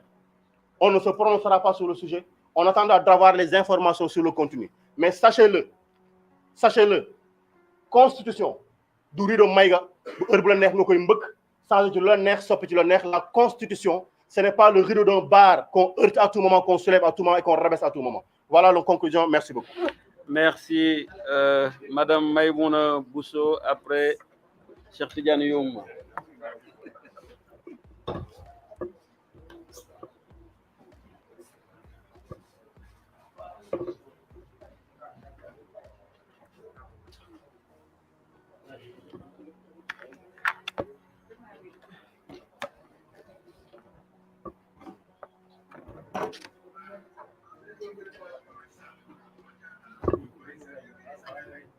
On ne se prononcera pas sur le sujet. On attendra d'avoir les informations sur le contenu. Mais sachez-le, Constitution, du rido maïga, la Constitution, ce n'est pas le rideau d'un bar qu'on heurte à tout moment, qu'on soulève à tout moment et qu'on rabaisse à tout moment. Voilà la conclusion. Merci beaucoup. Merci, Madame Maïmouna Bousso. Après, Cheikh Tidiane Youm.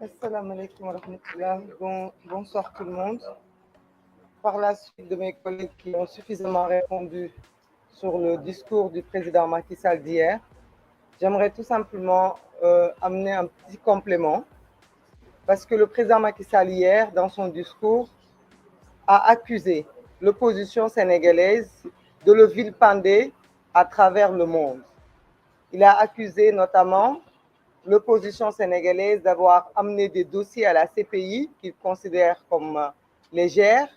Assalamu alaikum wa rahmatullah. Bonsoir tout le monde. Par la suite de mes collègues qui ont suffisamment répondu sur le discours du président Macky Sall d'hier, j'aimerais tout simplement amener un petit complément parce que le président Macky Sall hier, dans son discours, a accusé l'opposition sénégalaise de le vilipender à travers le monde. Il a accusé notamment l'opposition sénégalaise d'avoir amené des dossiers à la CPI qu'il considère comme légères.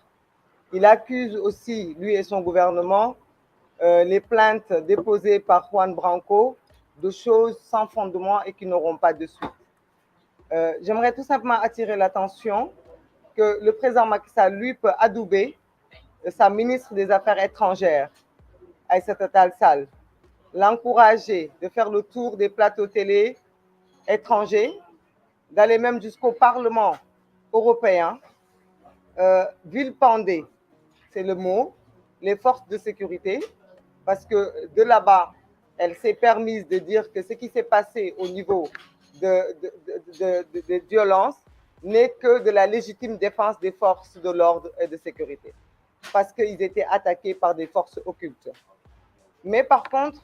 Il accuse aussi, lui et son gouvernement, les plaintes déposées par Juan Branco de choses sans fondement et qui n'auront pas de suite. J'aimerais tout simplement attirer l'attention que le président Macky Sall, lui, peut adouber sa ministre des Affaires étrangères, Aïssata Tall Sall, l'encourager de faire le tour des plateaux télé étrangers, d'aller même jusqu'au Parlement européen, vilipender, c'est le mot, les forces de sécurité, parce que de là-bas, elle s'est permise de dire que ce qui s'est passé au niveau de violences n'est que de la légitime défense des forces de l'ordre et de sécurité, parce qu'ils étaient attaqués par des forces occultes. Mais par contre,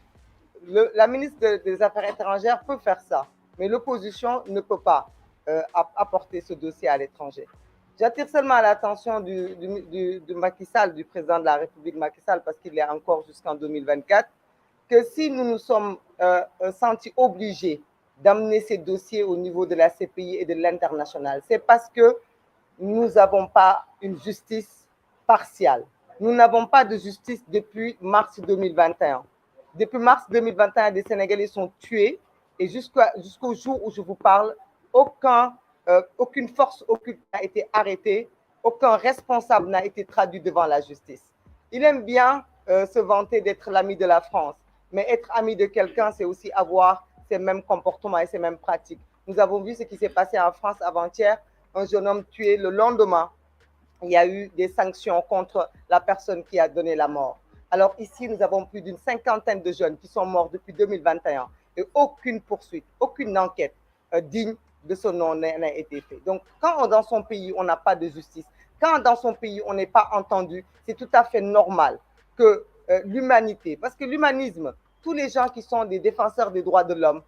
la ministre des Affaires étrangères peut faire ça, mais l'opposition ne peut pas apporter ce dossier à l'étranger. J'attire seulement l'attention du Macky Sall, du président de la République Macky Sall, parce qu'il est encore jusqu'en 2024, que si nous nous sommes sentis obligés d'amener ces dossiers au niveau de la CPI et de l'international, c'est parce que nous n'avons pas une justice partiale. Nous n'avons pas de justice depuis mars 2021. Depuis mars 2021, des Sénégalais sont tués et jusqu'au jour où je vous parle, aucune force occulte n'a été arrêtée, aucun responsable n'a été traduit devant la justice. Il aime bien se vanter d'être l'ami de la France, mais être ami de quelqu'un, c'est aussi avoir ces mêmes comportements et ces mêmes pratiques. Nous avons vu ce qui s'est passé en France avant-hier, un jeune homme tué le lendemain. Il y a eu des sanctions contre la personne qui a donné la mort. Alors ici, nous avons plus d'une 50aine de jeunes qui sont morts depuis 2021 et aucune poursuite, aucune enquête digne de ce nom n'a été faite. Donc, quand dans son pays, on n'a pas de justice, quand dans son pays, on n'est pas entendu, c'est tout à fait normal que l'humanité, parce que l'humanisme, tous les gens qui sont des défenseurs des droits de l'homme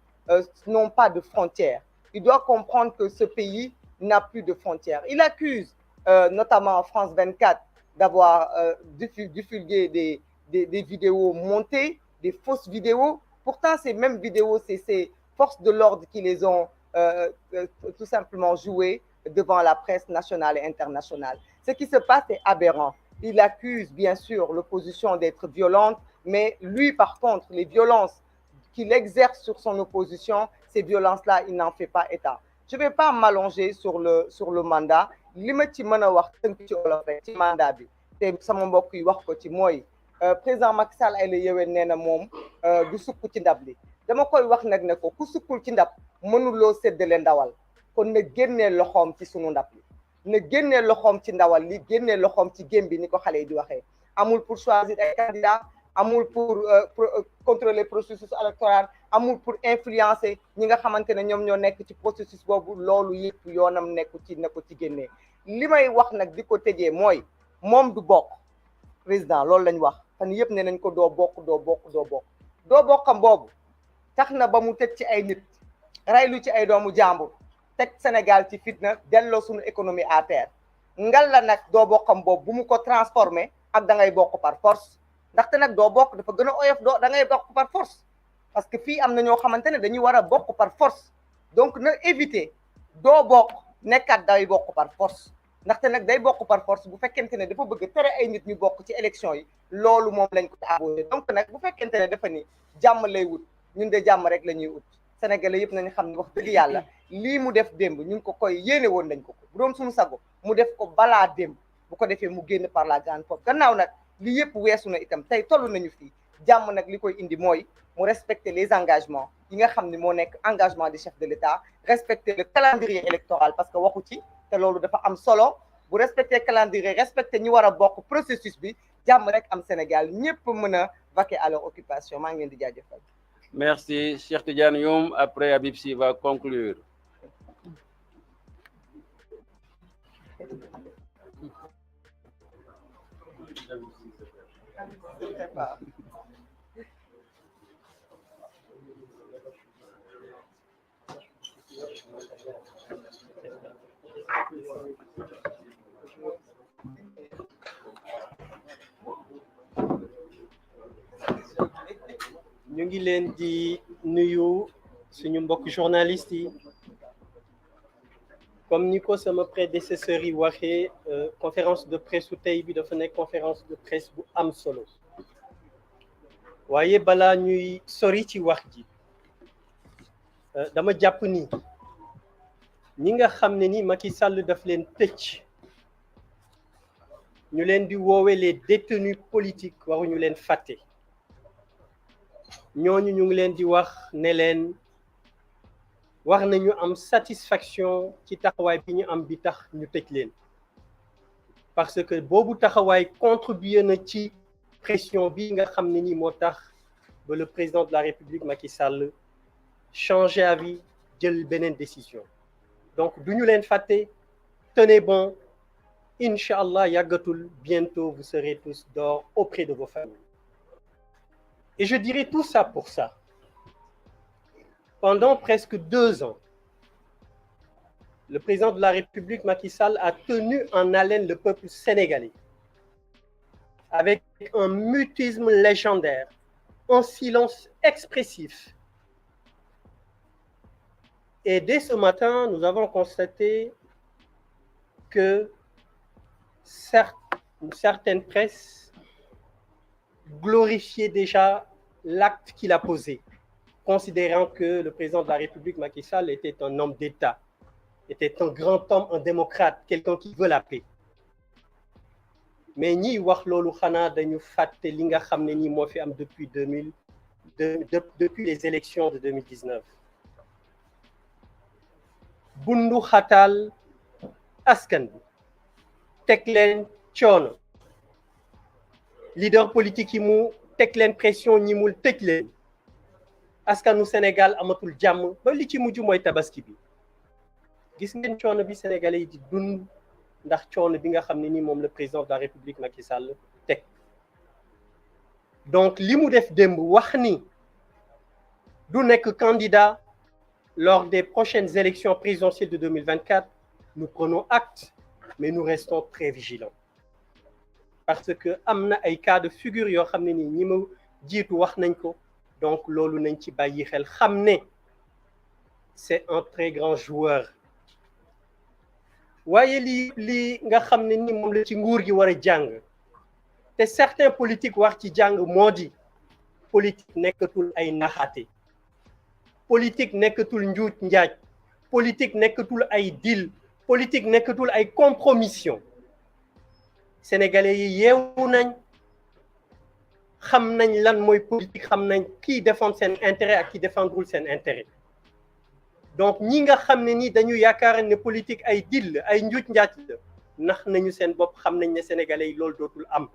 n'ont pas de frontières. Il doit comprendre que ce pays n'a plus de frontières. Il accuse, notamment en France 24, d'avoir diffusé des vidéos montées, des fausses vidéos. Pourtant, ces mêmes vidéos, c'est ces forces de l'ordre qui les ont tout simplement jouées devant la presse nationale et internationale. Ce qui se passe est aberrant. Il accuse bien sûr l'opposition d'être violente, mais lui, par contre, les violences qu'il exerce sur son opposition, ces violences-là, il n'en fait pas état. Je ne vais pas m'allonger sur le mandat. Li ma ci mën a wax tënk ci olof rek ci mandat bi te sama mbokk yi wax ko ci mooy président Macky Sall ay la yeween nee na moom du sukk ci ndab li dama koy wax nag ne ko ku sukkul ci ndab mënuloo séddale ndawal kon na génnee loxoom ci sunu ndab li na génnee loxoom ci ndawal li génnee loxoom ci gém bi ni ko xale yi di waxee amul pour choisir ay candidats amul pour contrôler processus électoral amul pour influencer ñi nga xamante ne ñoom ñoo nekk ci processus boobu loolu yëpp yoonam nekku ci na ko ci génnee li may wax nag di ko tëjee mooy moom du bokk président loolu lañ wax fan yëpp ne nañ ko doo bokkam boobu tax na ba mu tëj ci ay nit raylu ci ay doomu jàmbur teg Sénégal ci fitna delloo suñu économie à terre ngal la nag doo bokkam boobu bu mu ko transformé ak da ngay bokk par force ndaxte nag doo bokk dafa gën a oyof da ngay bokk par force parce que fii am na ñoo xamante ne dañuy war a bokk par force donc na éviter doo bokk nekkat day bokk par force ndaxte nag day bokk par force bu fekkente ne dafa bëgg tere ay nit ñu bokk ci élection yi loolu moom lañ ko abordé donc nag bu fekkente ne dafa ni jàmm lay wut ñun de jàmm rek la ñuy wut sénégalais yëpp nañu xam ne wax dëgg yàlla lii mu def démb ñu ngi ko koy yéene woon nañ ko bu doon suñu sago mu def ko balaa démb bu ko defee mu génn par la grande porte gannaaw nag li yëpp weesu na itam tey toll nañu fii jàmm nag li koy indi mooy mu respecter les engagements yi nga xam ne moo nekk engagement des chefs de l'État respecter le calendrier électoral parce que waxu ci te loolu dafa am solo bu respecter calendrier respecter ñi war a bokk processus bi jàmm rek am Sénégal ñëpp mën a vaquer à leur occupation maa ngi leen di jaajëfal. Merci Cheikh Tidiane Youm. Après Habib Sy va conclure. ñu ngi leen di nuyu suñu mbokk journalistes yi comme ni ko sama prédécesseur yi waxee conférence de presse su tey bi dafa nekk conférence de presse bu am solo waaye balaa ñuy sori ci wax ji dama jàpp ni ñi nga xam ne ni Macky Sall daf leen tëj ñu leen di woowee les détenus politiques waruñu leen fàtte ñooñu ñu ngi leen di wax ne leen war nañu am satisfaction ci taxawaay bi ñu am bi tax ñu tëj leen parce que boobu taxawaay contribué na ci pression bi nga xam ne ni moo tax ba le président de la République Macky Sall changé avis jël beneen décision donc du ñu leen fàtte tenez bon Inch'Allah yàggatul bientôt vous serez tous dehors auprès de vos familles et je dirais tout ça pour ça pendant presque 2 ans le président de la République Macky Sall a tenu en haleine le peuple sénégalais avec un mutisme légendaire un silence expressif et dès ce matin nous avons constaté que une certaine presse glorifiait déjà l'acte qu'il a posé, considérant que le président de la République, Macky Sall, était un homme d'État, était un grand homme, un démocrate, quelqu'un qui veut la paix. Mais ñiy wax loolu xanaa dañu fàtte li nga xam ne nii moo fi am depuis depuis les élections de 2019. bundu xataal askan bi teg leen coono leader politique yi mu teg leen pression ñi mul tëj leen askanu Sénégal amatul jàmm ba li ci mujj mooy tabaski bi gis ngeen coono bi sénégalais yi di dund ndax coono bi nga xam ne ni moom le président de la République Macky Sall teg donc li mu def démb wax ni du nekk candidat lors des prochaines élections présidentielles de 2024 nous prenons acte mais nous restons très vigilants parce que am na ay cas de figure yoo xam ne ni ñi ma jiitu wax nañ ko donc loolu nañ ci bàyyi xel xam ne c'est un très grand joueur waaye lii nga xam ne ni moom la ci nguur gi war a jàng te certains politiques wax ci jàng moo di politique nekkatul ay naxaate politique nekkatul njuuj njaaj politique nekkatul ay deal politique nekkatul ay compromission sénégalais yi yeewu nañ xam nañ lan mooy politique xam nañ kii défendre seen intérêt ak kii défendrul seen intérêt donc ñi nga xam ne ni dañu yaakaar ne politique ay deal ay njuuj njaaj la nax nañu seen bopp xam nañ ne sénégalais yi loolu dootul am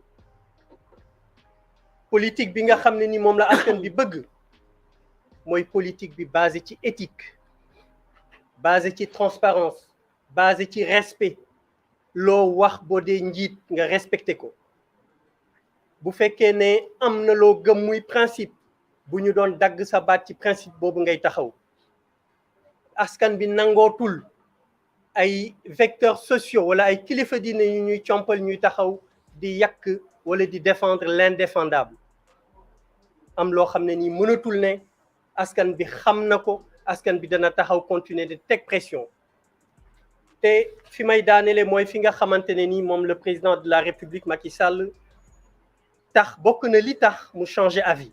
politique bi nga xam ne ni moom la askan bi bëgg mooy politique bi basé ci éthique basé ci transparence basé ci respect loo wax boo dee njiit nga respecté ko bu fekkee ne am na loo gëm muy principe bu ñu doon dagg sa baat ci principe boobu ngay taxaw askan bi nangootul ay vecteurs sociaux wala ay kilifa diine yu ñuy compal ñuy taxaw di yàq wala di défendre l'indéfendable am loo xam ne nii mënatul ne askan bi xam na ko askan bi dana taxaw continuer de teg pression te fi may daanele mooy fi nga xamante ne nii moom le président de la République Macky Sall tax bokk na li tax mu changer avis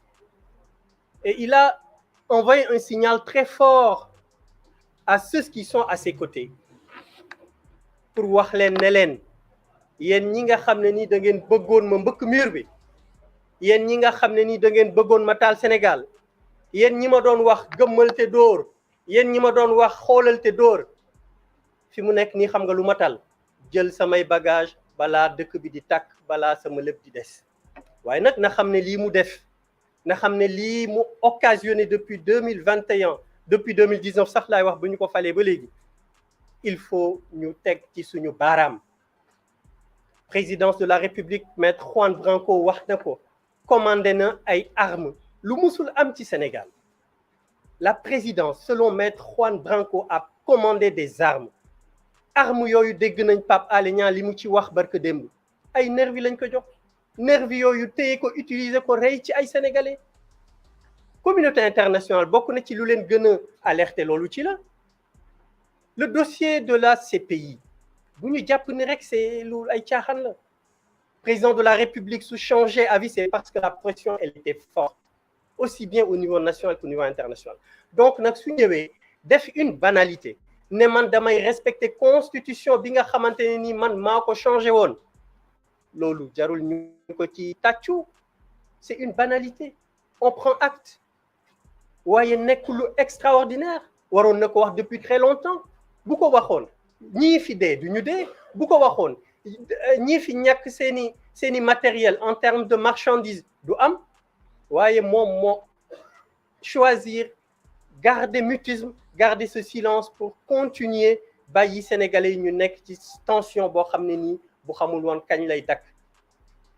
et il a envoyé un signal très fort à ceux qui sont à ses côtés pour wax leen ne leen yéen ñi nga xam ne ni da ngeen bëggoon ma mbëkk mur bi yéen ñi nga xam ne ni da ngeen bëggoon ma taal Sénégal yéen ñi ma doon wax gëmmal te dóor yéen ñi ma doon wax xoolal te dóor fi mu nekk nii xam nga lu ma tal jël samay bagage balaa dëkk bi di tàkk balaa sama lépp di des waaye nag na xam ne lii mu def na xam ne lii mu occasionné depuis 2021 depuis 2019 sax laay wax bu ñu ko falee ba léegi il faut ñu teg ci suñu baaraam présidence de la République maître Juan Branco wax na ko commandé na ay armes lu musul am ci Sénégal la présidence selon maître Juan Branco a commandé des armes yooyu dégg nañ Pape Alé Niang li mu ci wax barke démb ay nervi lañ ko jox nervi yooyu téye ko utiliser ko rey ci ay sénégalais communauté internationale bokk na ci lu leen gën a alerter loolu ci la le dossier de la CPI bu ñu jàpp ni rek c'est lu ay caaxaan la président de la République su changer avis c'est parce que la pression elle était forte aussi bien au niveau national qu'au niveau international donc nag su ñëwee def une banalité ne man damay respecter constitution bi nga xamante ne ni man maa ko changé woon loolu jarul ñu ko ci tàccu c'est une banalité on prend acte waaye nekk lu extraordinaire waroon na ko wax depuis très longtemps bu ko waxoon ñii fi dee du ñu dee bu ko waxoon ñii fi ñàkk seeni matériel en termes de marchandises du am waaye moom moo choisir garder mutisme garder ce silence pour continuer bàyyi sénégalais yi ñu nekk ci tension boo xam ne nii bu xamul woon kañ lay dakk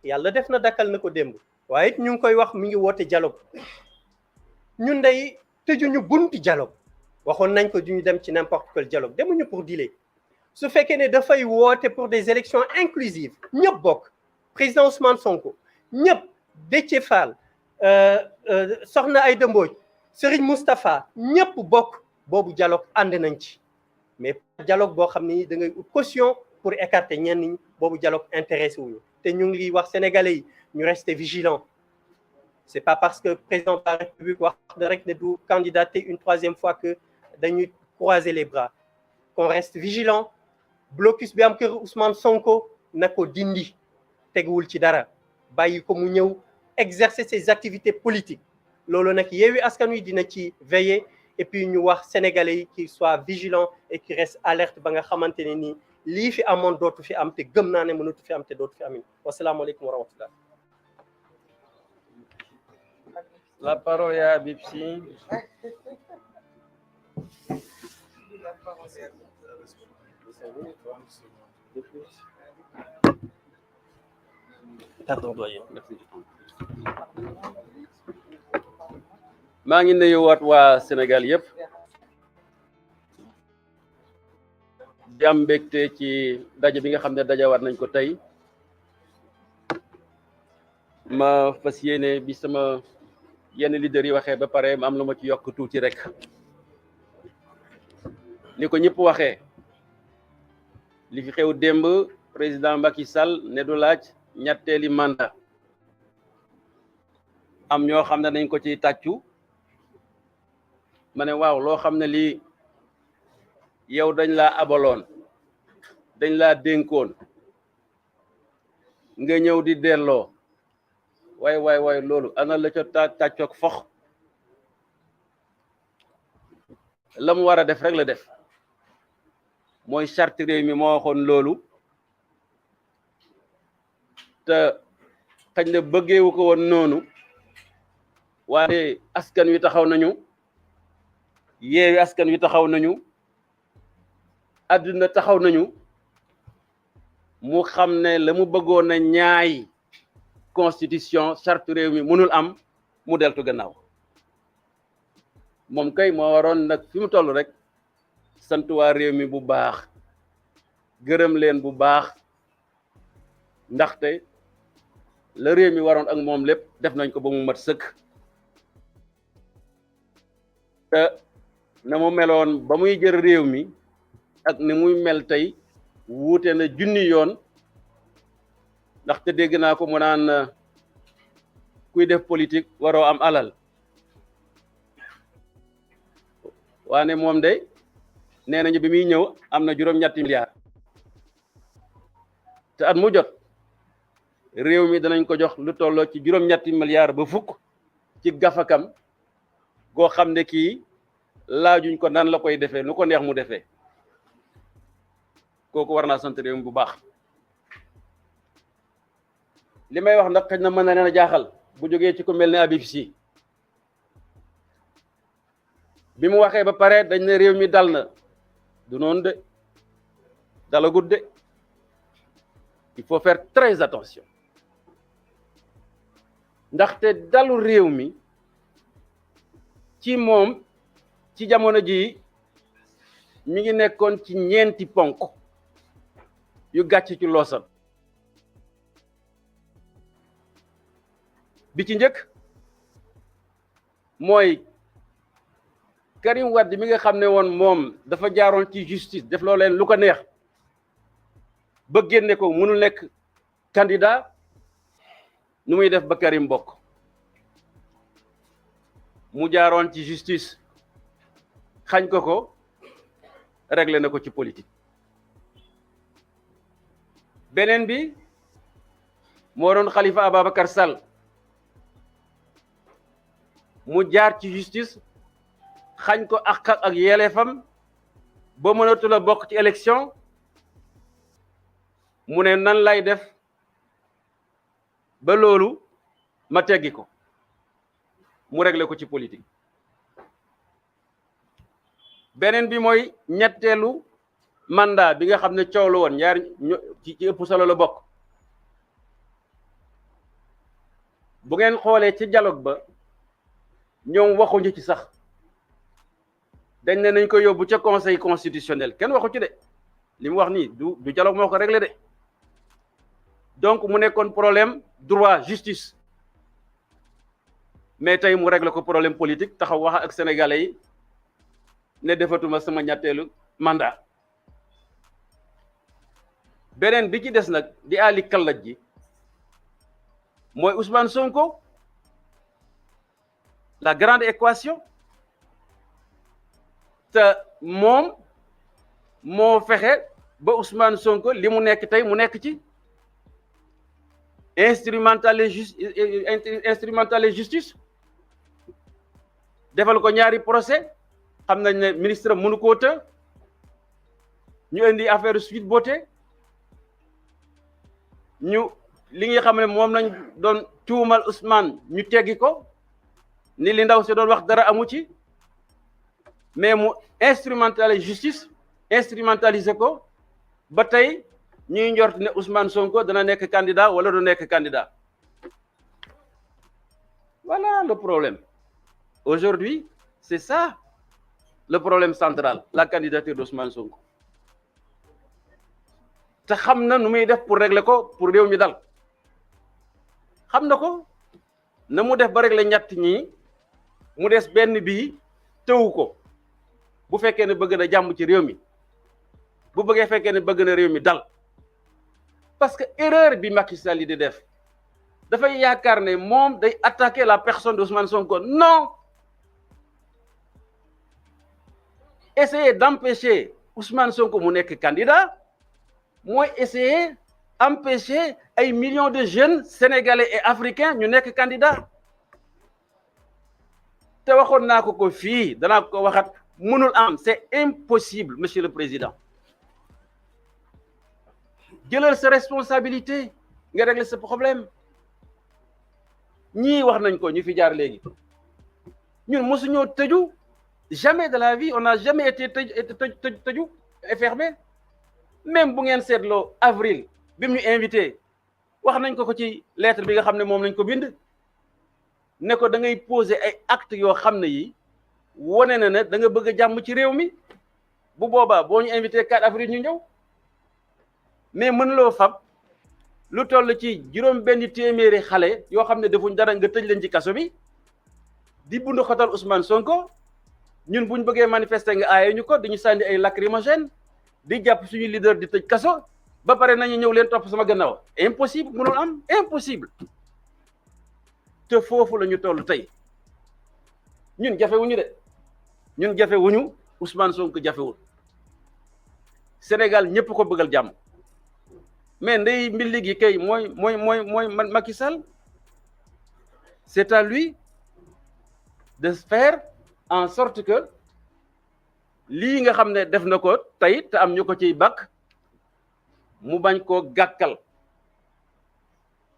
yàlla def na dakkal na ko démb waaye it ñu ngi koy wax mi ngi woote dialogue ñun day tëjuñu bunti dialogue waxoon nañ ko duñu dem ci n'importe quel dialogue demuñu pour dealer su fekkee ne dafay woote pour des élections inclusives ñëpp bokk président Ousmane Sonko ñëpp Déthié Fall Soxna Aïda Mbodj Serigne Moustapha ñëpp bokk boobu dialogue ànd nañ ci mais dialogue boo xam ne da ngay ut caution pour écarter ñenn ñi boobu dialogue intéressé wuñu te ñu ngi wax sénégalais yi ñu rester vigilants c'est pas parce que président de la République wax na rek ne du candidater une troisième fois que dañuy croiser les bras qu'on reste vigilant blocus bi am kër Ousmane Sonko na ko dindi teguwul ci dara bàyyi ko mu ñëw exercer ses activités politiques loolu nag Yewwi Askan Wi dina ci veiller et puis ñu wax sénégalais yi qu'ils soient vigilants et qu'ils restent alerte ba nga xamante ne nii lii fi amoon dootu fi am te gëm naa ne mënatu fi am te dootu fi amin wasalaamaaleykum wa rahmatullah. La parole est à Bipsi. Pardon, doyen. maa ngi nuyuwaat waa Sénégal yëpp di am mbégte ci daje bi nga xam ne dajawaat nañ ko tey ma fas yéene bi sama yenn leader yi waxee ba pare ma am lu ma ci yokk tuuti rek ni ko ñëpp waxee li fi xew démb président Macky Sall ne du laaj ñetteeli mandat am ñoo xam ne dañ ko ci tàccu ma ne waaw loo xam ne lii yow dañ laa abaloon dañ laa dénkoon nga ñëw di delloo waay loolu ana la ca tàccoog fox la mu war a def rek la def mooy charte réew mi moo waxoon loolu te xëy na bëggeewu ko woon noonu waaye askan wi taxaw nañu Yewwi Askan Wi taxaw nañu àdduna taxaw nañu mu xam ne la mu bëggoon a ñaay constitution charte réew mi mënul am mu deltu gannaaw moom kay moo waroon nag fi mu toll rek sant waa réew mi bu baax gërëm leen bu baax ndaxte la réew mi waroon ak moom lépp def nañ ko ba mu mat sëkk te na mu meloon ba muy jël réew mi ak ni muy mel tey wuute na junni yoon ndaxte dégg naa ko mu naan kuy def politique waroo am alal waane moom de nee nañu bi muy ñëw am na juróom-ñetti milliards te at mu jot réew mi danañ ko jox lu tolloo ci juróom-ñetti milliards ba fukk ci gafakam goo xam ne kii laajuñ ko nan la koy defee nu ko neex mu defee kooku war naa sant réew mi bu baax li may wax nag xëy na mën na leen a jaaxal bu jógee ci ku mel ne Habib Sy bi mu waxee ba pare dañ ne réew mi dal na du noonu de dalagut de il faut faire très attention ndaxte dalu réew mi ci moom ci jamono ji mi ngi nekkoon ci ñeenti ponk yu gàcc ci loosam bi ci njëkk mooy Karim Wade mi nga xam ne woon moom dafa jaaroon ci justice def loo leen lu ko neex ba génne ko mënul nekk candidat nu muy def ba Karim bokk mu jaaroon ci justice xañ ko réglé na ko ci politique beneen bi moo doon Khalifa Ababacar Sall mu jaar ci justice xañ ko ak yelleefam ba mënatu la bokk ci élection mu ne nan lay def ba loolu ma teggi ko mu réglé ko ci politique. beneen bi mooy ñetteelu mandat bi nga xam ne coow la woon ñaar ci ëpp solo la bokk. bu ngeen xoolee ci dialogue ba ñoom waxuñu ci sax dañ ne nañ ko yóbbu ca conseil constitutionnel kenn waxu ci de li mu wax nii du dialogue moo ko réglé de donc mu nekkoon problème droit justice mais tey mu réglé ko problème politique taxaw wax ak sénégalais yi ne defatuma sama ñetteelu mandat. beneen bi ci des nag di ali kallaj ji mooy Ousmane Sonko la grande équation te moom moo fexe ba Ousmane Sonko li mu nekk tey mu nekk ci instrumentaliser justice defal ko ñaari procès xam nañ ne ministre mënu koo të ñu indi affaire Sweet Beauté ñu li nga xam ne moom lañ doon tuumal Ousmane ñu teggi ko ni li ndaw si doon wax dara amu ci mais mu instrumentaliser justice instrumentaliser ko ba tey ñuy njort ne Ousmane Sonko dana nekk candidat wala du nekk candidat. Voilà le problème aujourd'hui, c'est ça le problème central, la candidature d'Ousmane Sonko. te xam na nu muy def pour régler ko pour réew mi dal xam na ko na mu def ba régler ñett ñi mu des benn bii tëwu ko bu fekkee ne bëgg na jàmm ci réew mi bu bëggee fekkee ne bëgg na réew mi dal parce que erreur bi Macky Sall yi di def dafay yaakaar ne moom day attaquer la personne d'Ousmane Sonko. Non, essayer d'empêcher Ousmane Sonko mu nekk candidat mooy essayer empêcher ay millions de jeunes sénégalais et africains ñu nekk candidat te waxoon naa ko fii danaa ko waxat mënul am, c'est impossible. Monsieur le Président, jëlal sa responsabilité nga régler ce problème. ñii wax nañ ko ñu fi jaar léegi ñun mosuñoo tëju, jamais de la vie on n'a jamais été tëju fermé. Même bu ngeen seetloo avril bi mu ñu invité wax nañ ko ci lettre bi nga xam ne moom lañ ko bind ne ko da ngay poser ay actes yoo xam ne yi wane na ne da nga bëgg a jàmm ci réew mi bu boobaa boo ñu invité 4 avril ñu ñëw. mais mën loo fab lu toll ci juróom benn téeméeri xale yoo xam ne defuñ dara nga tëj leen ci kaso bi di bundu xotal Ousmane Sonko ñun buñ bëggee manifester nga aaye ñu ko dañu sànni ay lacrymogène di jàpp suñu leader di tëj kaso ba pare nañu ñëw leen topp sama gannaaw. Impossible, mënul am, impossible. te foofu la ñu toll tey ñun jafewuñu de ñun jafewuñu Ousmane Sonko jafewul Sénégal ñëpp ko bëggal jàmm mais ndey mbilli gi kay mooy Macky Sall. C'est à lui de faire en sorte que lii nga xam ne def na ko tey te am ñu ko ciy bakk mu bañ koo gàkkal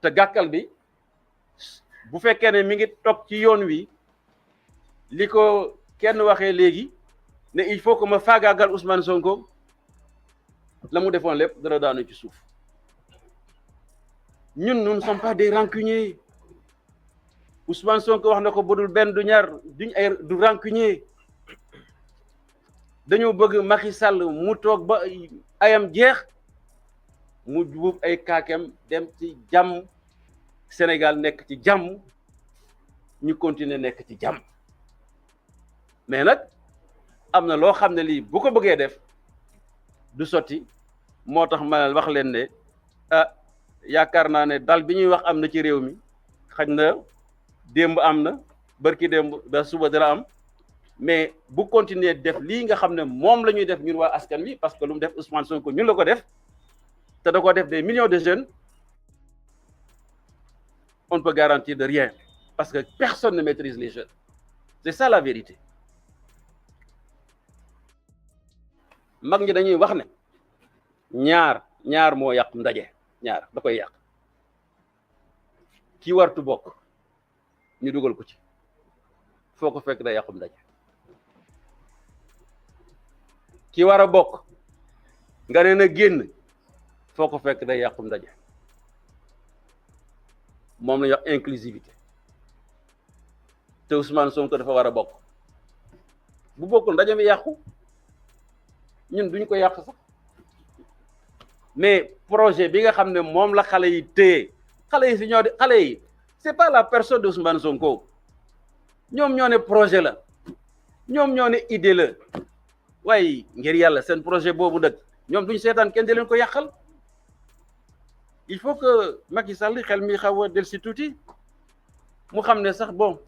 te gàkkal bi bu fekkee ne mi ngi toog ci yoon wi li ko kenn waxee léegi ne il faut que ma faagaagal Ousmane Sonko la mu defoon lépp dara daanu ci suuf. ñun nous ne sommes pas des rancuniers. Ousmane Sonko wax na ko budul benn du ñaar duñ ay du rancunier dañoo bëgg Macky Sall mu toog ba ayam jeex mu buub ay kaakem dem ci jàmm Sénégal nekk ci jàmm ñu continuer nekk ci jàmm mais nag am na loo xam ne lii bu ko bëggee def du sotti moo tax ma wax leen ne yaakaar naa ne dal bi ñuy wax am na ci réew mi xañ na démb am na barki démb ba suba dara am mais bu continuer def lii nga xam ne moom la ñuy def ñun waa askan wi parce que lu mu def Ousmane Sonko ñun la ko def te da ko def des millions de jeunes on ne peut garantir de rien parce que personne ne maîtrise les jeunes. C'est ça la vérité. mag ñi dañuy wax ne ñaar moo yàq ndaje ñaar da koy yàq ki wartu bokk ñu dugal ko ci foo ko fekk day yàqum ndaje ki war a bokk nga ne na génn foo ko fekk day yàqum ndaje moom la ñuy wax inclusivité te Ousmane Sonko dafa war a bokk bu bokkul ndaje mi yàqu ñun duñ ko yàq sax mais projet bi nga xam ne moom la xale yi téye xale yi si ñoo di xale yi c'est pas la personne de Ousmane Sonko ñoom ñoo ne projet la ñoom ñoo ne idée la waaye ngir yàlla seen projet boobu nag ñoom duñ seetaan kenn di leen ko yàqal il faut que Macky Sall xel mi xaw a del si tuuti mu xam ne sax bon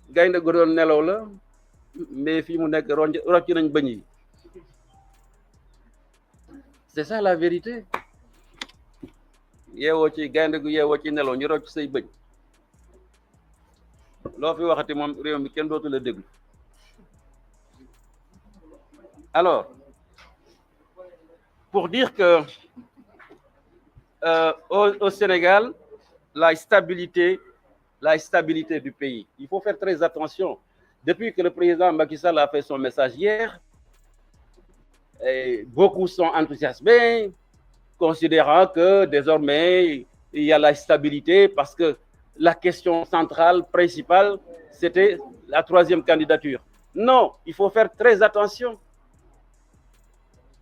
gaynde gu doon nelaw la mais fii mu nekk rocc nañ bëñ yi c'est ça la vérité yeewoo ci gaynde gu yeewoo ci nelaw ñu rocc say bëñ loo fi waxati moom réew mi kenn dootu la déglu alors pour dire que au Sénégal la stabilité du pays, il faut faire très attention. Depuis que le président Macky Sall a fait son message hier, beaucoup sont enthousiasmés, considérant que désormais il y a la stabilité parce que la question centrale, principale, c'était la troisième candidature. Non, il faut faire très attention.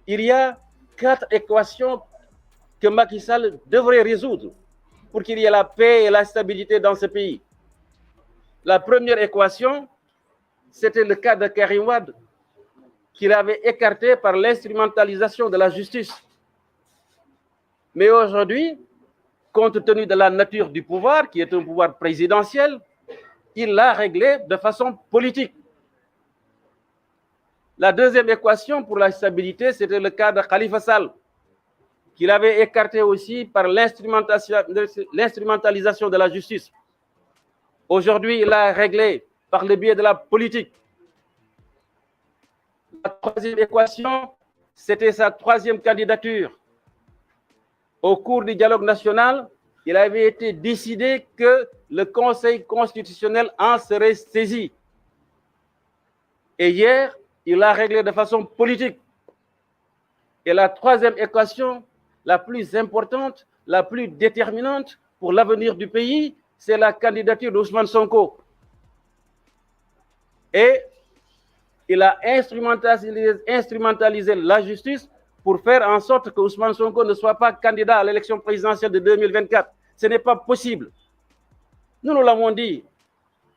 Il y a 4 équations que Macky Sall devrait résoudre pour qu'il y ait la paix et la stabilité dans ce pays. La première équation, c'était le cas de Karim Wade, qu'il avait écarté par l'instrumentalisation de la justice. Mais aujourd'hui, compte tenu de la nature du pouvoir, qui est un pouvoir présidentiel, il l'a réglé de façon politique. La deuxième équation pour la stabilité, c'était le cas de Khalifa Sall, qu'il avait écarté aussi par l'instrumentalisation de la justice. Aujourd'hui, il l'a réglé par le biais de la politique. La troisième équation, c'était sa troisième candidature. Au cours du dialogue national, il avait été décidé que le Conseil constitutionnel en serait saisi. Et hier, il l'a réglé de façon politique. Et la troisième équation, la plus importante, la plus déterminante pour l'avenir du pays, c'est la candidature d'Ousmane Sonko. Et il a instrumentalisé la justice pour faire en sorte que Ousmane Sonko ne soit pas candidat à l'élection présidentielle de 2024. Ce n'est pas possible. Nous nous l'avons dit.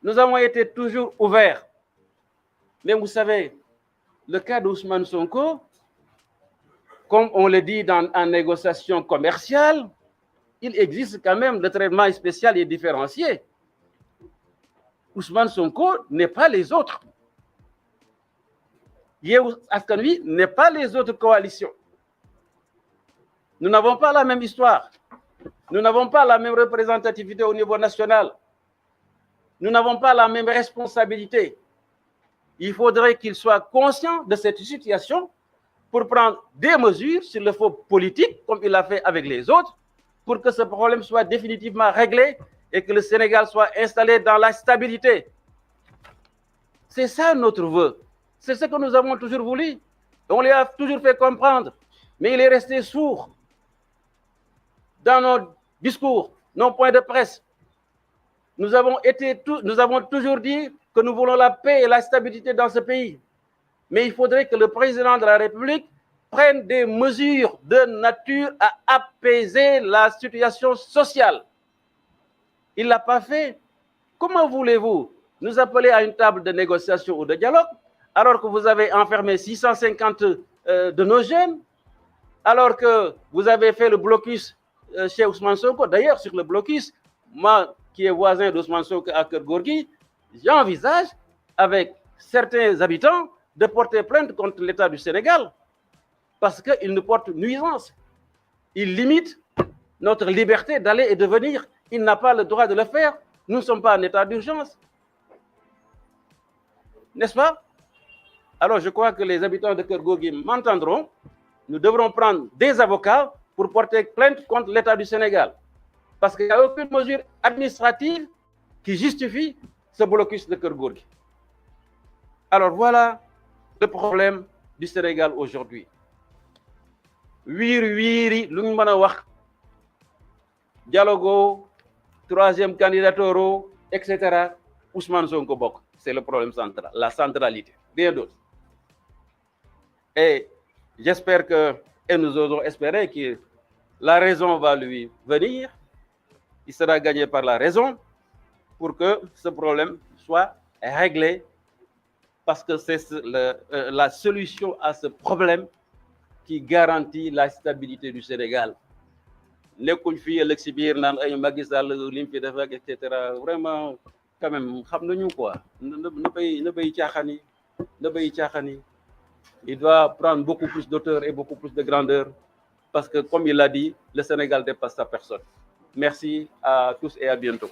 Nous avons été toujours ouverts. Mais vous savez, le cas d'Ousmane Sonko, comme on le dit en négociation commerciale, il existe quand même le traitement spécial et différencié. Ousmane Sonko n'est pas les autres. Yewwi Askan Wi n'est pas les autres coalitions. Nous n'avons pas la même histoire. Nous n'avons pas la même représentativité au niveau national. Nous n'avons pas la même responsabilité. Il faudrait qu'il soit conscient de cette situation pour prendre des mesures sur le fond politique, comme il l'a fait avec les autres, pour que ce problème soit définitivement réglé et que le Sénégal soit installé dans la stabilité. C'est ça notre vœu. C'est ce que nous avons toujours voulu. On lui a toujours fait comprendre. Mais il est resté sourd dans nos discours, nos points de presse. Nous avons toujours dit que nous voulons la paix et la stabilité dans ce pays. Mais il faudrait que le président de la République prenne des mesures de nature à apaiser la situation sociale. Il ne l'a pas fait. Comment voulez-vous nous appeler à une table de négociation ou de dialogue alors que vous avez enfermé 650 de nos jeunes, alors que vous avez fait le blocus chez Ousmane Sonko? D'ailleurs, sur le blocus, moi qui est voisin d'Ousmane Sonko à Keur Gorgui, j'envisage avec certains habitants de porter plainte contre l'État du Sénégal parce qu'il nous porte nuisance. Il limite notre liberté d'aller et de venir. Il n'a pas le droit de le faire. Nous ne sommes pas en état d'urgence. N'est-ce pas? Alors, je crois que les habitants de Keur Gorgui m'entendront. Nous devrons prendre des avocats pour porter plainte contre l'État du Sénégal. Parce qu'il n'y a aucune mesure administrative qui justifie ce blocus de Keur Gorgui. Alors, voilà le problème du Sénégal aujourd'hui. Wiri, lu mëna wax dialogo, troisième candidature, etc. Ousmane Sonko bok. C'est le problème central, la centralité, rien d'autre. Et j'espère que, et nous osons espérer que la raison va lui venir, il sera gagné par la raison pour que ce problème soit réglé, parce que c'est la solution à ce problème qui garantit la stabilité du Sénégal. Nekkuñ fi ëllëg si biir naan ay Macky Sall lim fi def ak et cetera. Vraiment, quand même, xam nañu quoi. Na bay caaxaan yi. Il doit prendre beaucoup plus d'auteur et beaucoup plus de grandeur, parce que, comme il l'a dit, le Sénégal dépasse sa personne. Merci à tous et à bientôt.